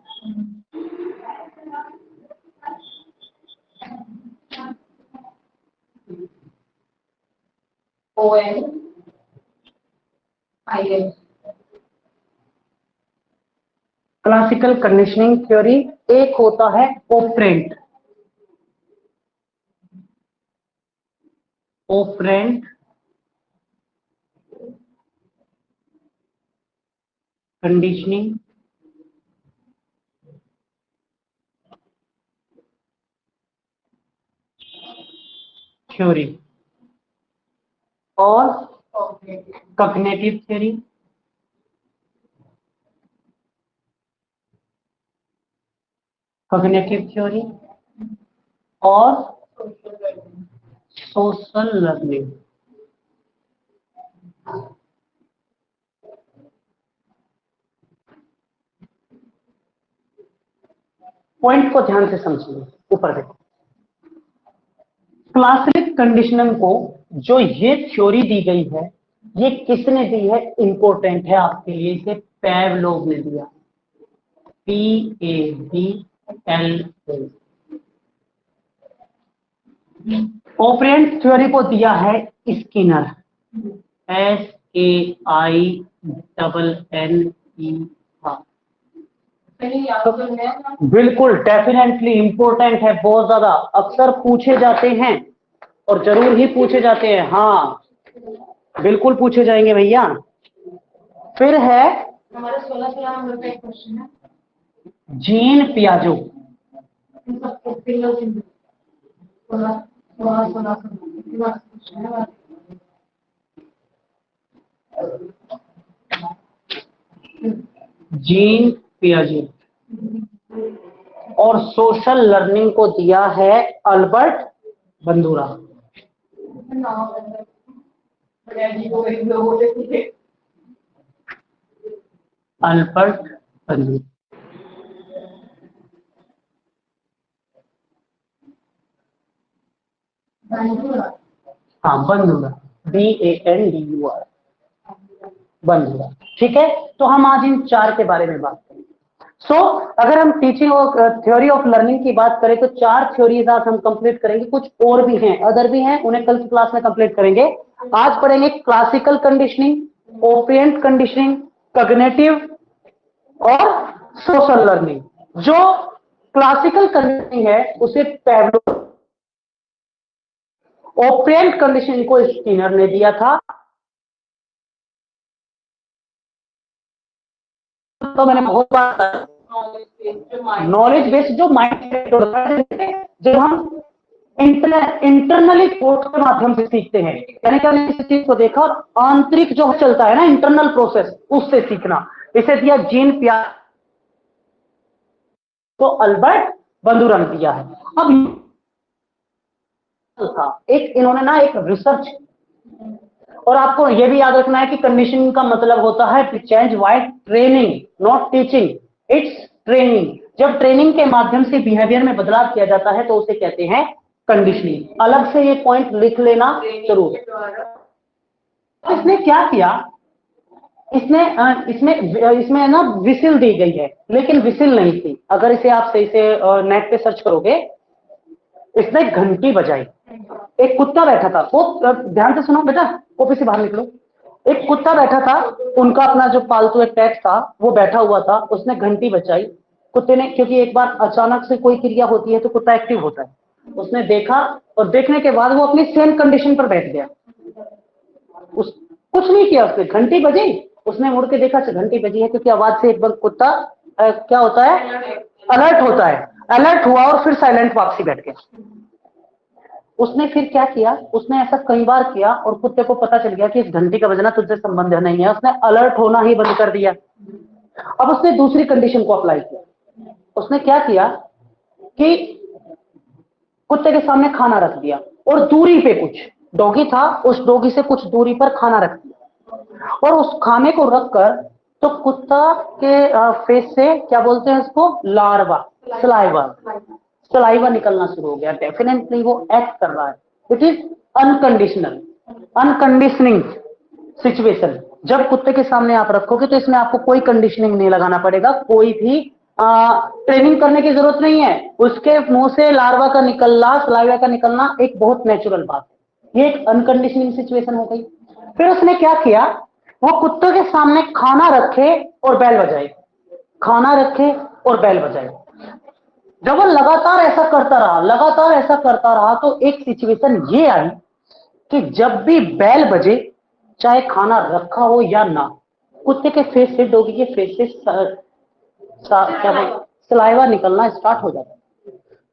classical conditioning theory. एक होता है ऑपरेंट, ऑपरेंट कंडीशनिंग थ्योरी और कॉग्निटिव थ्योरी, कॉग्निटिव थ्योरी और सोशल लर्निंग। पॉइंट को ध्यान से समझिए, ऊपर देखो। क्लासिक कंडीशनिंग को जो ये थ्योरी दी गई है, ये किसने दी है? इंपॉर्टेंट है आपके लिए, इसे पैवलोव ने दिया। PAVLO। ऑपरेंट थ्योरी को दिया है स्किनर, SKINNER। बिल्कुल डेफिनेटली इंपॉर्टेंट है, बहुत ज्यादा अक्सर पूछे जाते हैं और जरूर ही पूछे जाते हैं। हाँ बिल्कुल पूछे जाएंगे भैया। फिर है हमारे 16 नंबर का एक क्वेश्चन है, जीन पियाजो। जीन पियाजे और सोशल लर्निंग को दिया है अल्बर्ट बंदूरा। अल्बर्ट बंदूरा, हाँ बंदूरा, BANDUR, बंदूरा। ठीक है, तो हम आज इन 4 के बारे में बात करेंगे। अगर हम टीचिंग और थ्योरी ऑफ लर्निंग की बात करें तो 4 थ्योरीज आज हम कंप्लीट करेंगे। कुछ और भी हैं, अदर भी हैं, उन्हें कल की क्लास में कंप्लीट करेंगे। आज पढ़ेंगे क्लासिकल कंडीशनिंग, ओपिएंट कंडीशनिंग, कॉग्निटिव और सोशल लर्निंग। जो क्लासिकल कंडीशनिंग है उसे पैवलोव, ओपिएंट कंडीशनिंग को स्किनर ने दिया था। तो मैंने बहुत बार नॉलेज बेस्ड जो माइंड होता है, जब हम इंटरनली थॉट के माध्यम से सीखते हैं, यानी कि हमने किसी चीज को देखा और आंतरिक जो चलता है ना, इंटरनल प्रोसेस, उससे सीखना, इसे दिया जीन पियाजे को अल्बर्ट बंदूरा ने दिया है। अब था एक, इन्होंने ना एक रिसर्च, और आपको यह भी याद रखना है कि कंडीशनिंग का मतलब होता है to change by training, not teaching, it's training. जब ट्रेनिंग के माध्यम से बिहेवियर में बदलाव किया जाता है तो उसे कहते हैं कंडीशनिंग। अलग से ये पॉइंट लिख लेना जरूर। इसने क्या किया, इसमें ना विसिल दी गई है, लेकिन विसिल नहीं थी। अगर इसे आप सही से नेट पे सर्च करोगे, इसने घंटी बजाई। एक कुत्ता बैठा था, वो ध्यान से सुनो बेटा, ऑफिस से बाहर निकलो। एक कुत्ता बैठा था, उनका अपना जो पालतू एक पेट था वो बैठा हुआ था, उसने घंटी बजाई। कुत्ते ने, क्योंकि एक बार अचानक से कोई क्रिया होती है तो कुत्ता एक्टिव होता है, उसने देखा और देखने के बाद वो अपनी सेम कंडीशन पर बैठ गया। कुछ नहीं किया उसने, घंटी बजी, उसने मुड़ के देखा घंटी बजी है, क्योंकि आवाज से एक बार कुत्ता क्या होता है, अलर्ट होता है। अलर्ट हुआ और फिर साइलेंट वापसी बैठ गया। उसने फिर क्या किया, उसने ऐसा कई बार किया और कुत्ते को पता चल गया कि इस घंटी का बजना तुझसे संबंध नहीं है, उसने अलर्ट होना ही बंद कर दिया। अब उसने दूसरी कंडीशन को अप्लाई किया। उसने क्या किया कि कुत्ते के सामने खाना रख दिया और दूरी पे कुछ डॉगी था, उस डॉगी से कुछ दूरी पर खाना रख दिया, और उस खाने को रखकर तो कुत्ता के फेस से, क्या बोलते हैं उसको, लार्वा, सलाइवा निकलना शुरू हो गया। डेफिनेटली वो एक्ट कर रहा है। It is unconditional, unconditioning situation. जब कुत्ते के सामने आप रखोगे तो इसमें आपको कोई कंडीशनिंग नहीं लगाना पड़ेगा, कोई भी ट्रेनिंग करने की जरूरत नहीं है। उसके मुंह से लार्वा का निकलना, सलाइवा का निकलना एक बहुत नेचुरल बात है। ये एक अनकंडीशनिंग सिचुएशन हो गई। फिर उसने क्या किया, वो कुत्ते के सामने खाना रखे और बैल बजाए, खाना रखे और बैल बजाए। जब वो लगातार ऐसा करता रहा, लगातार ऐसा करता रहा, तो एक सिचुएशन ये आई कि जब भी बैल बजे, चाहे खाना रखा हो या ना, कुत्ते के फेस से, डॉगी के फेस से क्या बोलते, सलाइवा निकलना स्टार्ट हो जाता।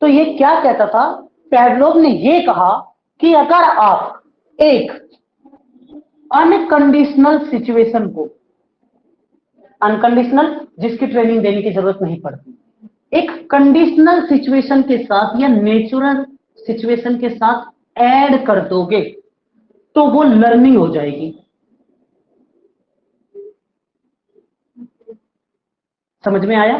तो ये क्या कहता था, पैवलोव ने ये कहा कि अगर आप एक अनकंडीशनल सिचुएशन को, अनकंडीशनल जिसकी ट्रेनिंग देने की जरूरत नहीं पड़ती, एक कंडीशनल सिचुएशन के साथ या नेचुरल सिचुएशन के साथ ऐड कर दोगे तो वो लर्निंग हो जाएगी। समझ में आया?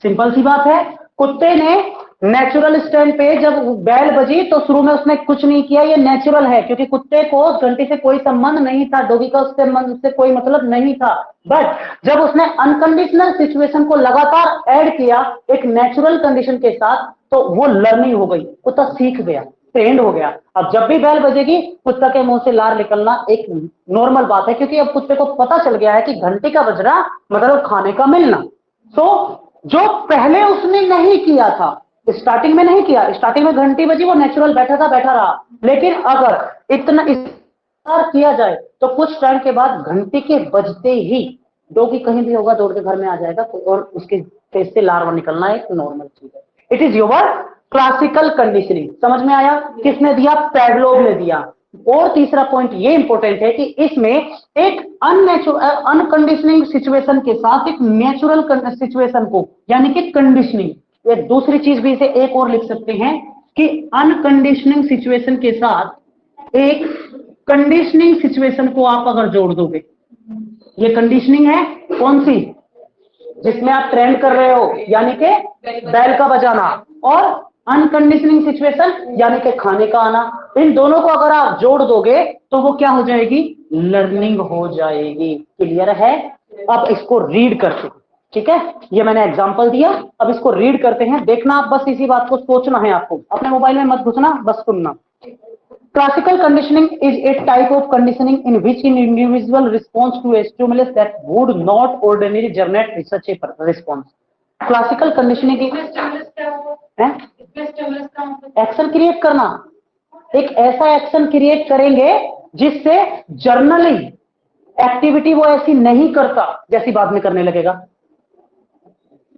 सिंपल सी बात है। कुत्ते ने नेचुरल स्टैंड पे जब बैल बजी तो शुरू में उसने कुछ नहीं किया, ये नेचुरल है क्योंकि कुत्ते को उस घंटी से कोई संबंध नहीं था, डॉगी का उससे कोई मतलब नहीं था। बट जब उसने अनकंडीशनल सिचुएशन को लगातार ऐड किया एक नेचुरल कंडीशन के साथ, तो वो लर्निंग हो गई, कुत्ता सीख गया, ट्रेंड हो गया। अब जब भी बैल बजेगी कुत्ता के मुंह से लार निकलना एक नॉर्मल बात है, क्योंकि अब कुत्ते को पता चल गया है कि घंटी का बजना मतलब खाने का मिलना। तो जो पहले उसने नहीं किया था, स्टार्टिंग में नहीं किया, स्टार्टिंग में घंटी बजी वो नेचुरल बैठा था, बैठा रहा। लेकिन अगर इतना इस्तेमाल किया जाए तो कुछ टाइम के बाद घंटी के बजते ही डॉगी कहीं भी होगा दौड़ के घर में आ जाएगा, और उसके फेस से लार्वा निकलना एक नॉर्मल चीज है। It is your classical conditioning. समझ में आया? किसने दिया? पैवलोव ने दिया। और तीसरा पॉइंट ये इंपॉर्टेंट है कि इसमें एक अनकंडीशनिंग सिचुएशन के साथ एक नेचुरल सिचुएशन को यानी कि कंडीशनिंग, ये दूसरी चीज भी इसे एक और लिख सकते हैं कि अनकंडीशनिंग सिचुएशन के साथ एक कंडीशनिंग सिचुएशन को आप अगर जोड़ दोगे, ये कंडीशनिंग है कौन सी? जिसमें आप ट्रेंड कर रहे हो यानी कि बैल का बजाना, और अनकंडीशनिंग सिचुएशन यानी कि खाने का आना। इन दोनों को अगर आप जोड़ दोगे तो वो क्या हो जाएगी? लर्निंग हो जाएगी। क्लियर है? अब इसको रीड करते हैं, ठीक है? ये मैंने एग्जांपल दिया, अब इसको रीड करते हैं। देखना आप, बस इसी बात को सोचना है आपको, अपने मोबाइल में मत घुसना, बस सुनना। Classical conditioning is a type of conditioning in which an individual responds to a stimulus that would not ordinarily generate such a response. Classical conditioning की एक्शन क्रिएट करना, एक ऐसा एक्शन क्रिएट करेंगे जिससे जर्नली एक्टिविटी वो ऐसी नहीं करता जैसी बाद में करने लगेगा।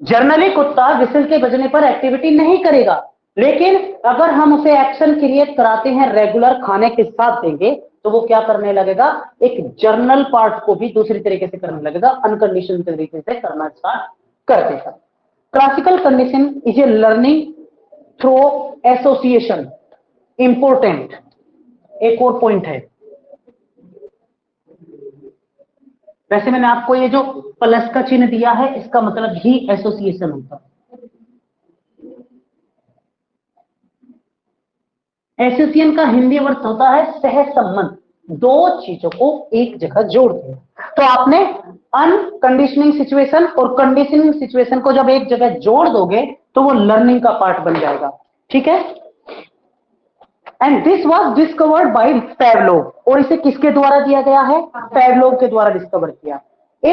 जर्नली कुत्ता विसल के बजने पर एक्टिविटी नहीं करेगा, लेकिन अगर हम उसे एक्शन क्रिएट कराते हैं रेगुलर खाने के साथ देंगे तो वो क्या करने लगेगा? एक जर्नल पार्ट को भी दूसरी तरीके से करने लगेगा, अनकंडीशनल तरीके से करना स्टार्ट कर देगा। Classical condition is a learning through association. Important एक और पॉइंट है, वैसे मैंने आपको ये जो प्लस का चिन्ह दिया है इसका मतलब ही एसोसिएशन होता है। एसोसिएशन का हिंदी अर्थ होता है सह संबंध, दो चीजों को एक जगह जोड़ दिया। तो आपने अनकंडीशनिंग सिचुएशन और कंडीशनिंग सिचुएशन को जब एक जगह जोड़ दोगे तो वो लर्निंग का पार्ट बन जाएगा, ठीक है? And this was discovered by Pavlov, और इसे किसके द्वारा दिया गया है? पैवलोव के द्वारा डिस्कवर किया। ये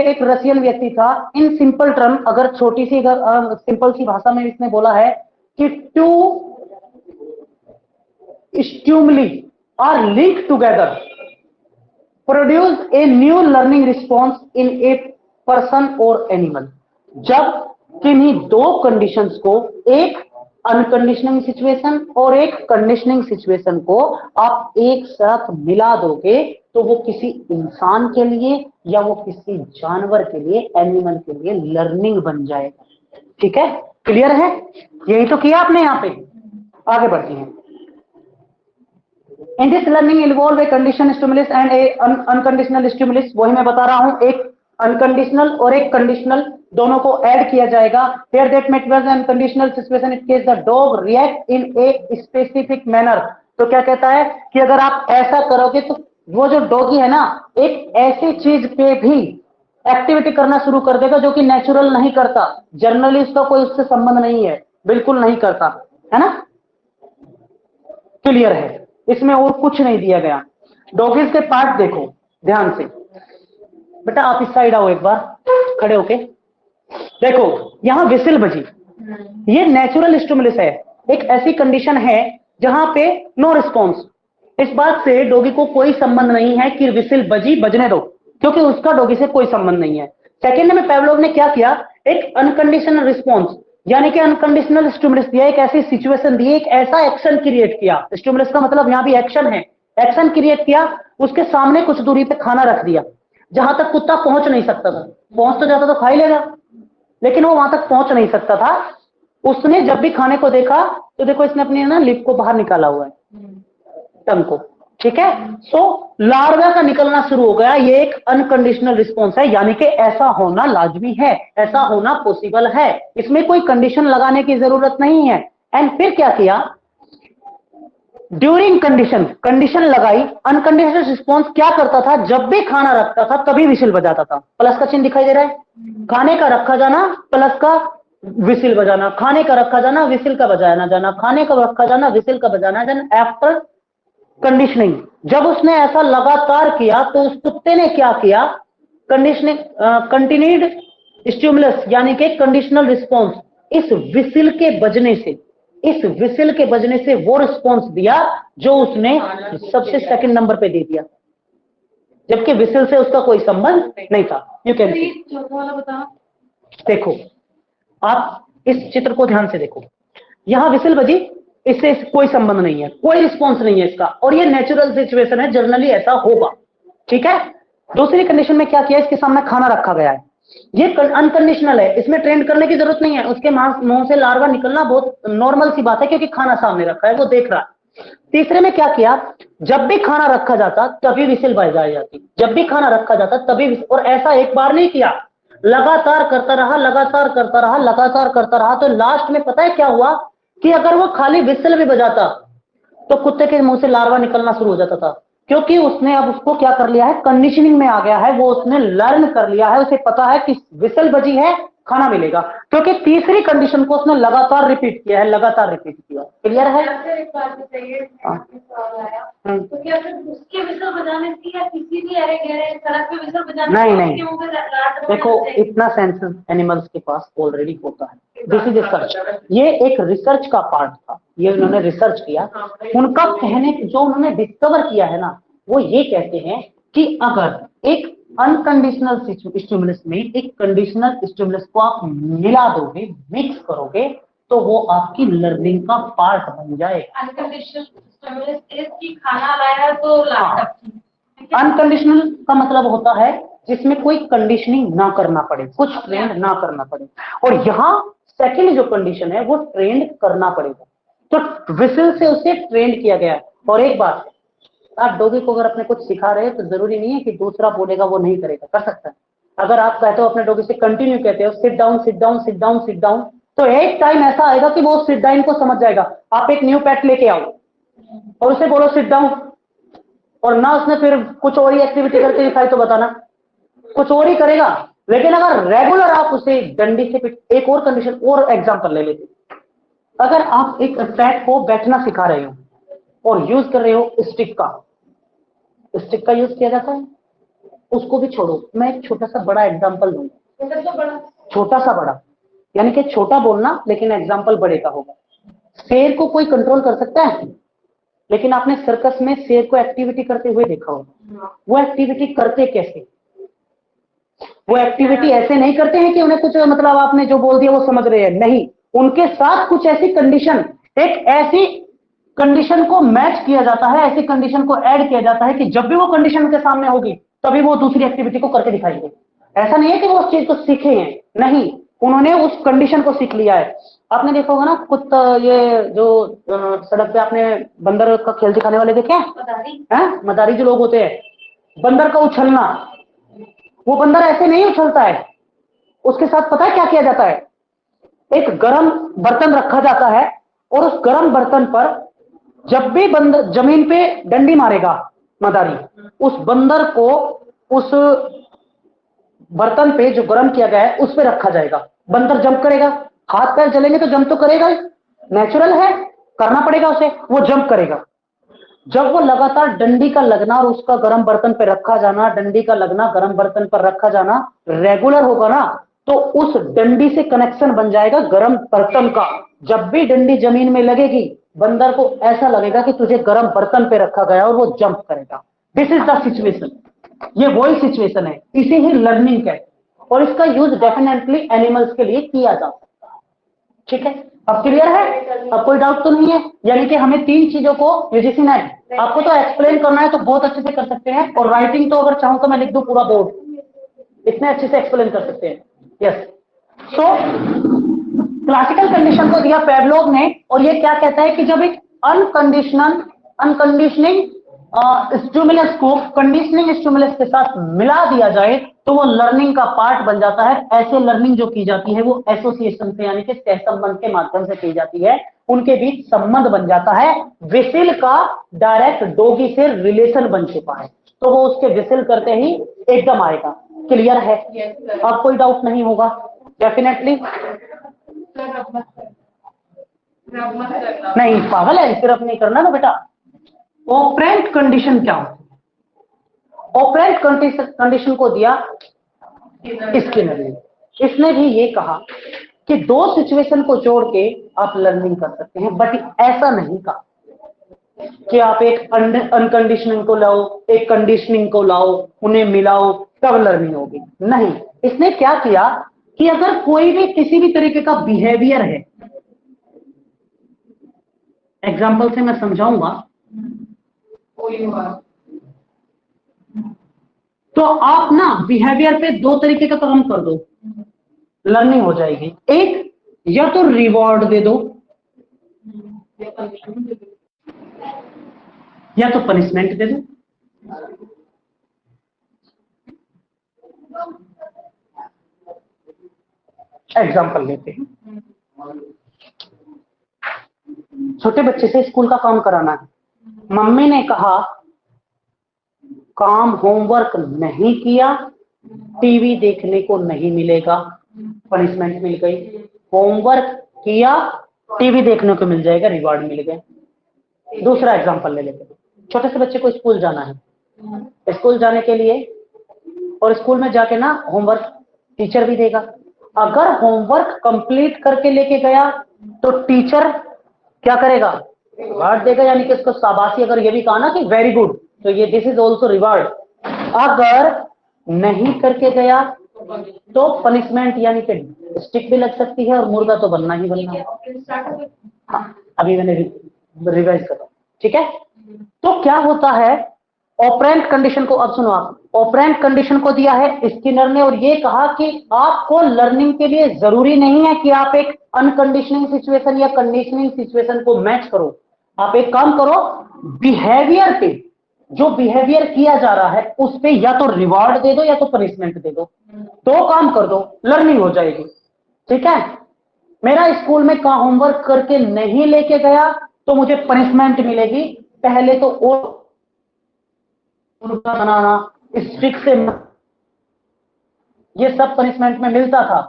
एक रशियन व्यक्ति था। इन सिंपल टर्म, अगर छोटी सी सिंपल सी भाषा में इसने बोला है कि to stimuli are linked together produce a new learning response in a person or animal। जब किन्हीं दो कंडीशंस को, एक अनकंडीशनिंग सिचुएशन और एक कंडीशनिंग सिचुएशन को आप एक साथ मिला दोगे तो वो किसी इंसान के लिए या वो किसी जानवर के लिए, एनिमल के लिए लर्निंग बन जाएगा। ठीक है? क्लियर है? यही तो किया आपने यहां पे। आगे बढ़ते हैं। In this learning involve a condition stimulus and A unconditional stimulus. वही मैं बता रहा हूं, एक अनकंडीशनल और एक कंडीशनल, दोनों को ऐड किया जाएगा। Here that methods and conditional situation in case the dog react in a specific manner. तो क्या कहता है कि अगर आप ऐसा करोगे तो वो जो डॉगी है ना, एक ऐसी चीज पे भी एक्टिविटी करना शुरू कर देगा जो कि नेचुरल नहीं करता, जनरली उसका कोई उससे संबंध नहीं है, बिल्कुल नहीं करता, है ना? क्लियर है? इसमें और कुछ नहीं दिया गया। डॉगीज के पार्ट देखो ध्यान से। बेटा आप इस साइड आओ एक बार, खड़े होके देखो। यहां विसिल बजी, ये नेचुरल स्टिमुलस है। एक ऐसी कंडीशन है जहां पे नो रिस्पॉन्स, इस बात से डॉगी को कोई संबंध नहीं है कि विसिल बजी, बजने दो, क्योंकि उसका डॉगी से कोई संबंध नहीं है। सेकेंड में पैवलोव ने क्या किया, एक अनकंडीशनल रिस्पॉन्स यानी कि अनकंडीशनल स्टिमुलस दिया, एक ऐसी सिचुएशन दी, एक ऐसा एक्शन क्रिएट किया। स्टिमुलस का मतलब यहां भी एक्शन है। एक्शन क्रिएट किया, उसके सामने कुछ दूरी पे खाना रख दिया जहां तक कुत्ता पहुंच नहीं सकता था। पहुंच तो जाता तो खा ही लेगा, लेकिन वो वहां तक पहुंच नहीं सकता था। उसने जब भी खाने को देखा तो देखो इसने अपनी ना लिप को बाहर निकाला हुआ है, टंग को, ठीक है। सो लार्वा का निकलना शुरू हो गया, ये एक अनकंडीशनल रिस्पॉन्स है, यानी कि ऐसा होना लाजमी है, ऐसा होना पॉसिबल है, इसमें कोई कंडीशन लगाने की जरूरत नहीं है। एंड फिर क्या किया, ड्यूरिंग कंडीशन लगाई। अनकंडीशनल रिस्पॉन्स क्या करता था, जब भी खाना रखता था तभी विसिल बजाता था। प्लस का चिन्ह दिखाई दे रहा है, खाने का रखा जाना प्लस का विसिल बजाना, खाने का रखा जाना विसिल का बजाना जाना, खाने का रखा जाना विसिल का बजाना जाना। आफ्टर कंडीशनिंग, जब उसने ऐसा लगातार किया तो उस कुत्ते ने क्या किया, कंडीशनिंग कंटिन्यूड स्टिमुलस यानी कि कंडीशनल रिस्पॉन्स, इस विसिल के बजने से, इस विसिल के बजने से वो रिस्पॉन्स दिया जो उसने सबसे सेकंड नंबर पे दे दिया, जबकि विसिल से उसका कोई संबंध नहीं था। यू कैन सी, देखो आप इस चित्र को ध्यान से देखो, यहां विसिल बजी, इससे कोई संबंध नहीं है, कोई रिस्पॉन्स नहीं है इसका, और ये नेचुरल सिचुएशन है, जनरली ऐसा होगा, ठीक है। दूसरी कंडीशन में क्या किया, इसके सामने खाना रखा गया है, ये अनकंडीशनल है, इसमें ट्रेंड करने की जरूरत नहीं है, उसके मुंह से लार्वा निकलना बहुत नॉर्मल सी बात है, क्योंकि खाना सामने रखा है, वो देख रहा है। तीसरे में क्या किया, जब भी खाना रखा जाता तभी विसिल बजाई जाती, जब भी खाना रखा जाता तभी और ऐसा एक बार नहीं किया, लगातार करता रहा, लगातार करता रहा, लगातार करता रहा, तो लास्ट में पता है क्या हुआ कि अगर वो खाली विसिल भी बजाता तो कुत्ते के मुंह से लार्वा निकलना शुरू हो जाता था, क्योंकि उसने अब उसको क्या कर लिया है, कंडीशनिंग में आ गया है, वो उसने लर्न कर लिया है, उसे पता है कि विसल बजी है खाना मिलेगा, क्योंकि तीसरी कंडीशन को उसने लगातार रिपीट किया है, लगातार रिपीट किया। क्लियर है? एक बात बताइए, सवाल आया तो क्या फिर उसके विसल बजाने की या किसी भी अरे गहरे सड़क पे विसल बजाने नहीं, देखो इतना सेंस एनिमल्स के पास ऑलरेडी होता है, दिस इज रिसर्च, ये एक रिसर्च का पार्ट था, ये उन्होंने रिसर्च किया, उनका कहने जो उन्होंने डिस्कवर किया है ना, वो ये कहते हैं कि अगर एक अनकंडीशनल स्टिमुलस में एक कंडीशनल स्टिमुलस को आप मिला दोगे, मिक्स करोगे, तो वो आपकी लर्निंग का पार्ट बन जाए। अनकंडीशनल स्टिमुलस कि खाना लाया तो अनकंडीशनल का मतलब होता है जिसमें कोई कंडीशनिंग ना करना पड़े, कुछ ट्रेंड ना करना पड़े, और यहाँ सेकंड जो कंडीशन है वो ट्रेंड करना पड़ेगा, तो विसिल से उसे ट्रेंड किया गया। और एक बात, आप डॉगी को अगर अपने कुछ सिखा रहे हो तो जरूरी नहीं है कि दूसरा बोलेगा वो नहीं करेगा, कर सकता है। अगर आप कहते हो अपने डॉगी से कंटिन्यू कहते हो sit down sit down sit down sit down, तो एक टाइम ऐसा आएगा कि वो सिट डाउन को समझ जाएगा। आप एक न्यू पेट लेके आओ और उसे बोलो सिट डाउन, और ना उसने फिर कुछ और ही एक्टिविटी करके दिखाई तो बताना, कुछ और ही करेगा। लेकिन अगर रेगुलर आप उसे डंडी से एक और कंडीशन और एग्जांपल ले लेते, अगर आप एक पेट को बैठना सिखा रहे हो और यूज कर रहे हो स्टिक का यूज किया जाता है, उसको भी छोड़ो, मैं एक छोटा सा बड़ा एग्जांपल दूंगा, छोटा सा बड़ा यानी कि छोटा बोलना लेकिन एग्जांपल बड़े का होगा। शेर को कोई कंट्रोल कर सकता है, लेकिन आपने सर्कस में शेर को एक्टिविटी करते हुए देखा होगा, वो एक्टिविटी करते कैसे, वो एक्टिविटी ऐसे नहीं करते हैं कि उन्हें कुछ मतलब आपने जो बोल दिया वो समझ रहे हैं, नहीं, उनके साथ कुछ ऐसी कंडीशन, एक ऐसी कंडीशन को मैच किया जाता है, ऐसी कंडीशन को ऐड किया जाता है कि जब भी वो कंडीशन उनके सामने होगी तभी वो दूसरी एक्टिविटी को करके दिखाएंगे। ऐसा नहीं है कि वो उस चीज को सीखे हैं, नहीं, उन्होंने उस कंडीशन को सीख लिया है। आपने देखा होगा ना कुत्ता, ये जो सड़क पे आपने बंदर का खेल दिखाने वाले देखे हैं, मदारी जो लोग होते हैं, बंदर का उछलना, वो बंदर ऐसे नहीं उछलता है, उसके साथ पता है क्या किया जाता है, एक गरम बर्तन रखा जाता है और उस गरम बर्तन पर जब भी बंदर जमीन पे डंडी मारेगा मदारी, उस बंदर को उस बर्तन पे जो गर्म किया गया है उस पे रखा जाएगा, बंदर जंप करेगा, हाथ पैर जलेंगे तो जंप तो करेगा ही, नेचुरल है, करना पड़ेगा उसे, वो जंप करेगा। जब वो लगातार डंडी का लगना और उसका गर्म बर्तन पे रखा जाना, डंडी का लगना गर्म बर्तन पर रखा जाना रेगुलर होगा ना, तो उस डंडी से कनेक्शन बन जाएगा गर्म बर्तन का। जब भी डंडी जमीन में लगेगी बंदर को ऐसा लगेगा कि तुझे गर्म बर्तन पे रखा गया और वो जंप करेगा। दिस इज द सिचुएशन, ये वही सिचुएशन है, इसे ही लर्निंग कहते हैं, और इसका यूज डेफिनेटली एनिमल्स के लिए किया जा सकता है। ठीक है, अब क्लियर है, अब कोई डाउट तो नहीं है? यानी कि हमें तीन चीजों को यूजीसी ने, आपको तो एक्सप्लेन करना है तो बहुत अच्छे से कर सकते हैं, और राइटिंग तो अगर चाहूं तो मैं लिख दूं पूरा बोर्ड, इतने अच्छे से एक्सप्लेन कर सकते हैं। यस, सो क्लासिकल कंडीशन को दिया पेवलोव ने, और ये क्या कहता है कि जब एक अनकंडीशनिंग स्टिमुलस को कंडीशनिंग स्टिमुलस के साथ मिला दिया जाए तो वो लर्निंग का पार्ट बन जाता है। ऐसे लर्निंग जो की जाती है वो एसोसिएशन से यानी कि सहसंबंध के माध्यम से की जाती है, उनके बीच संबंध बन जाता है। विसिल का डायरेक्ट डॉगी से रिलेशन बन चुका है तो वो उसके विसिल करते ही एकदम आएगा। क्लियर है? अब कोई डाउट नहीं होगा? डेफिनेटली नहीं, पागल है, सिर्फ नहीं करना ना बेटा। ऑपरेंट कंडीशन क्या होती है? ऑपरेंट कंडीशन को दिया स्किनर ने। इसने भी ये कहा कि दो सिचुएशन को जोड़ के आप लर्निंग कर सकते हैं, बट ऐसा नहीं कहा कि आप एक अनकंडीशनिंग को लाओ, एक कंडीशनिंग को लाओ, उन्हें मिलाओ तब लर्निंग होगी। नहीं, इसने क्या किया कि अगर कोई भी किसी भी तरीके का बिहेवियर है, एग्जाम्पल से मैं समझाऊंगा, तो आप ना बिहेवियर पे दो तरीके का काम कर दो, लर्निंग हो जाएगी। एक, या तो रिवॉर्ड दे दो या तो पनिशमेंट दे दो। एग्जाम्पल लेते हैं, छोटे बच्चे से स्कूल का काम कराना है, मम्मी ने कहा काम होमवर्क नहीं किया टीवी देखने को नहीं मिलेगा, पनिशमेंट मिल गई। होमवर्क किया टीवी देखने को मिल जाएगा, रिवॉर्ड मिल गया। दूसरा एग्जांपल ले लेते हैं, छोटे से बच्चे को स्कूल जाना है, स्कूल जाने के लिए और स्कूल में जाके ना होमवर्क टीचर भी देगा। अगर होमवर्क कंप्लीट करके लेके गया तो टीचर क्या करेगा? रिवार्ड देगा, यानी कि उसको शाबाशी। अगर ये भी कहा ना कि वेरी गुड, तो ये दिस इज ऑल्सो रिवार्ड। अगर नहीं करके गया तो पनिशमेंट यानी कि स्टिक भी लग सकती है और मुर्गा तो बनना ही बनना है। हाँ, अभी मैंने रिवाइज कर रहा हूं, ठीक है। तो क्या होता है, ऑपरेंट कंडीशन को, अब सुनो आप, ऑपरेंट कंडीशन को दिया है स्किनर ने और ये कहा कि आपको लर्निंग के लिए जरूरी नहीं है कि आप एक अनकंडीशनिंग सिचुएशन या कंडीशनिंग सिचुएशन को मैच करो। आप एक काम करो, बिहेवियर पे, जो बिहेवियर किया जा रहा है उस पे या तो रिवॉर्ड दे दो या तो पनिशमेंट दे दो, तो काम कर दो, लर्निंग हो जाएगी। ठीक है, मेरा स्कूल में का होमवर्क करके नहीं लेके गया तो मुझे पनिशमेंट मिलेगी। पहले तो उनका बनाना, स्टिक से, ये सब पनिशमेंट में मिलता था।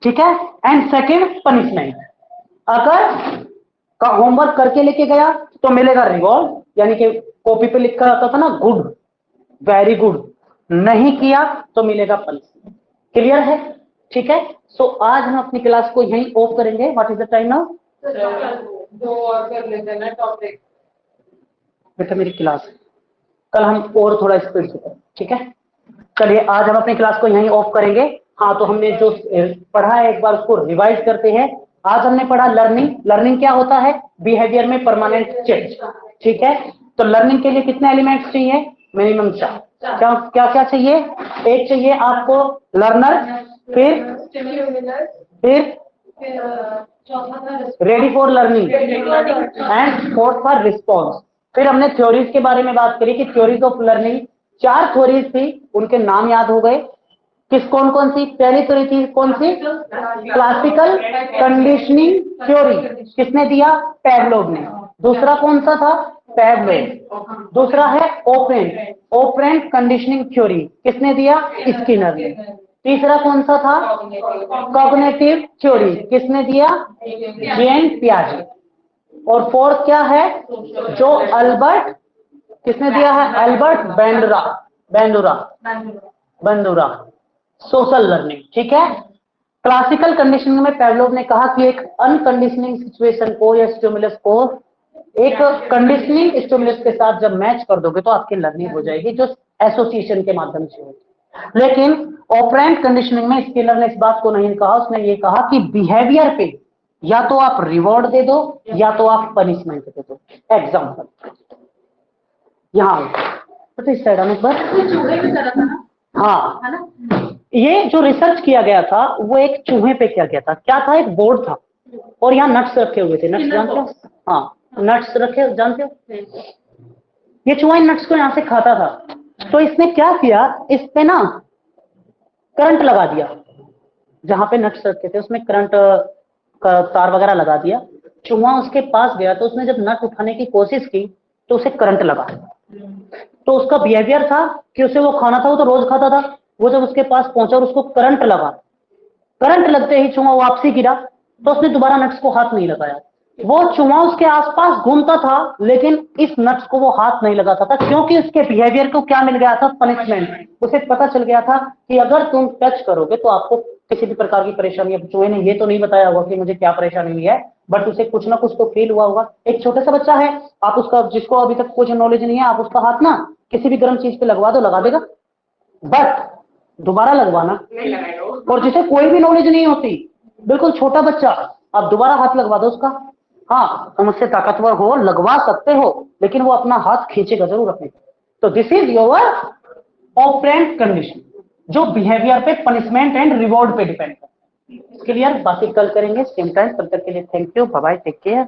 ठीक है, एंड सेकेंड पनिशमेंट, अगर का होमवर्क करके लेके गया तो मिलेगा रिवॉर्ड, यानी कि कॉपी पे लिखा रहता था ना गुड, वेरी गुड, नहीं किया तो मिलेगा पनिशमेंट। क्लियर है? ठीक है, सो आज हम अपनी क्लास को यहीं ऑफ करेंगे। What is the time now? दो और कर लेते हैं ना टॉपिक। बेटा मेरी क्लास है, कल हम और थोड़ा स्पीड से करें, ठीक है। चलिए आज हम अपनी क्लास को यहीं ऑफ करेंगे। हाँ, तो हमने जो पढ़ा है एक बार उसको रिवाइज करते हैं। आज हमने पढ़ा लर्निंग। लर्निंग क्या होता है? बिहेवियर में परमानेंट चेंज। ठीक है, तो लर्निंग के लिए कितने एलिमेंट्स चाहिए? मिनिमम 4। क्या क्या क्या चाहिए? एक चाहिए आपको लर्नर, फिर ready for learning and fourth for response. फिर हमने थ्योरीज के बारे में बात करी कि थ्योरीज ऑफ लर्निंग 4 थ्योरीज थी, उनके नाम याद हो गए। किस कौन कौन सी? पहली थ्योरी थी कौन सी? क्लासिकल कंडीशनिंग थ्योरी, किसने दिया? पैवलोव ने। दूसरा कौन सा था? पैवलोव। दूसरा है ऑपरेंट कंडीशनिंग थ्योरी, किसने दिया? स्किनर ने। तीसरा कौन सा था? कॉग्निटिव थ्योरी, किसने दिया? जेन पियाजे। और फोर्थ क्या है? जो अल्बर्ट, किसने दिया है? Albert Bandura, social learning. ठीक है, क्लासिकल कंडीशनिंग में पैवलोव ने कहा कि एक अनकंडीशनिंग सिचुएशन को या स्टिमुलस को एक कंडीशनिंग स्टिमुलस के साथ जब मैच कर दोगे तो आपकी लर्निंग हो जाएगी, जो एसोसिएशन के माध्यम से होगी। लेकिन ऑपरेंट कंडीशनिंग में स्किनर ने इस बात को नहीं कहा, उसने ये कहा कि बिहेवियर पे या तो आप रिवॉर्ड दे दो या तो आप पनिशमेंट दे दो। एग्जाम्पल यहाँ तो इस साइड में बस, हाँ है ना, ये जो रिसर्च किया गया था वो एक चूहे पे किया गया था। क्या था? एक बोर्ड था, और यहाँ नट्स रखे हुए थे, नट्स जानते हो? हाँ, नट्स रखे जानते हो? ये चूहा इन नट्स को यहाँ से खाता था, तो इसने क्या किया, इस पे ना करंट लगा दिया, जहां पे नट्स रखे थे उसमें करंट का तार वगैरह लगा दिया। चूहा उसके पास गया तो उसने जब नट उठाने की कोशिश की तो उसे करंट लगा। तो उसका बिहेवियर था कि उसे वो खाना था, वो तो रोज खाता था, वो जब उसके पास पहुंचा और उसको करंट लगा, करंट लगते ही चूहा वापसी गिरा, तो उसने दोबारा नट्स को हाथ नहीं लगाया। वो चूहा उसके आसपास घूमता था लेकिन इस नट्स को वो हाथ नहीं लगाता था, क्योंकि उसके बिहेवियर को क्या मिल गया था, पनिशमेंट। उसे पता चल गया था कि अगर तुम टच करोगे तो आपको किसी भी प्रकार की परेशानी, अब चूहे ने ये तो नहीं बताया होगा कि मुझे क्या परेशानी हुई है, बट उसे कुछ ना कुछ तो फील हुआ होगा। एक छोटा सा बच्चा है, आप उसका, जिसको अभी तक कुछ नॉलेज नहीं है, आप उसका हाथ ना किसी भी गर्म चीज पे लगवा दो, लगा देगा, बट दोबारा लगवाना, और जिसे कोई भी नॉलेज नहीं होती, बिल्कुल छोटा बच्चा, आप दोबारा हाथ लगवा दो उसका। हाँ, तुम उससे ताकतवर हो, लगवा सकते हो, लेकिन वो अपना हाथ खींचेगा जरूर अपने। तो this is your operant condition, जो बिहेवियर पे, पनिशमेंट एंड रिवॉर्ड पे डिपेंड करता है। क्लियर? बाकी कल करेंगे सेम टाइम। तब तक के लिए thank you, bye bye, take care.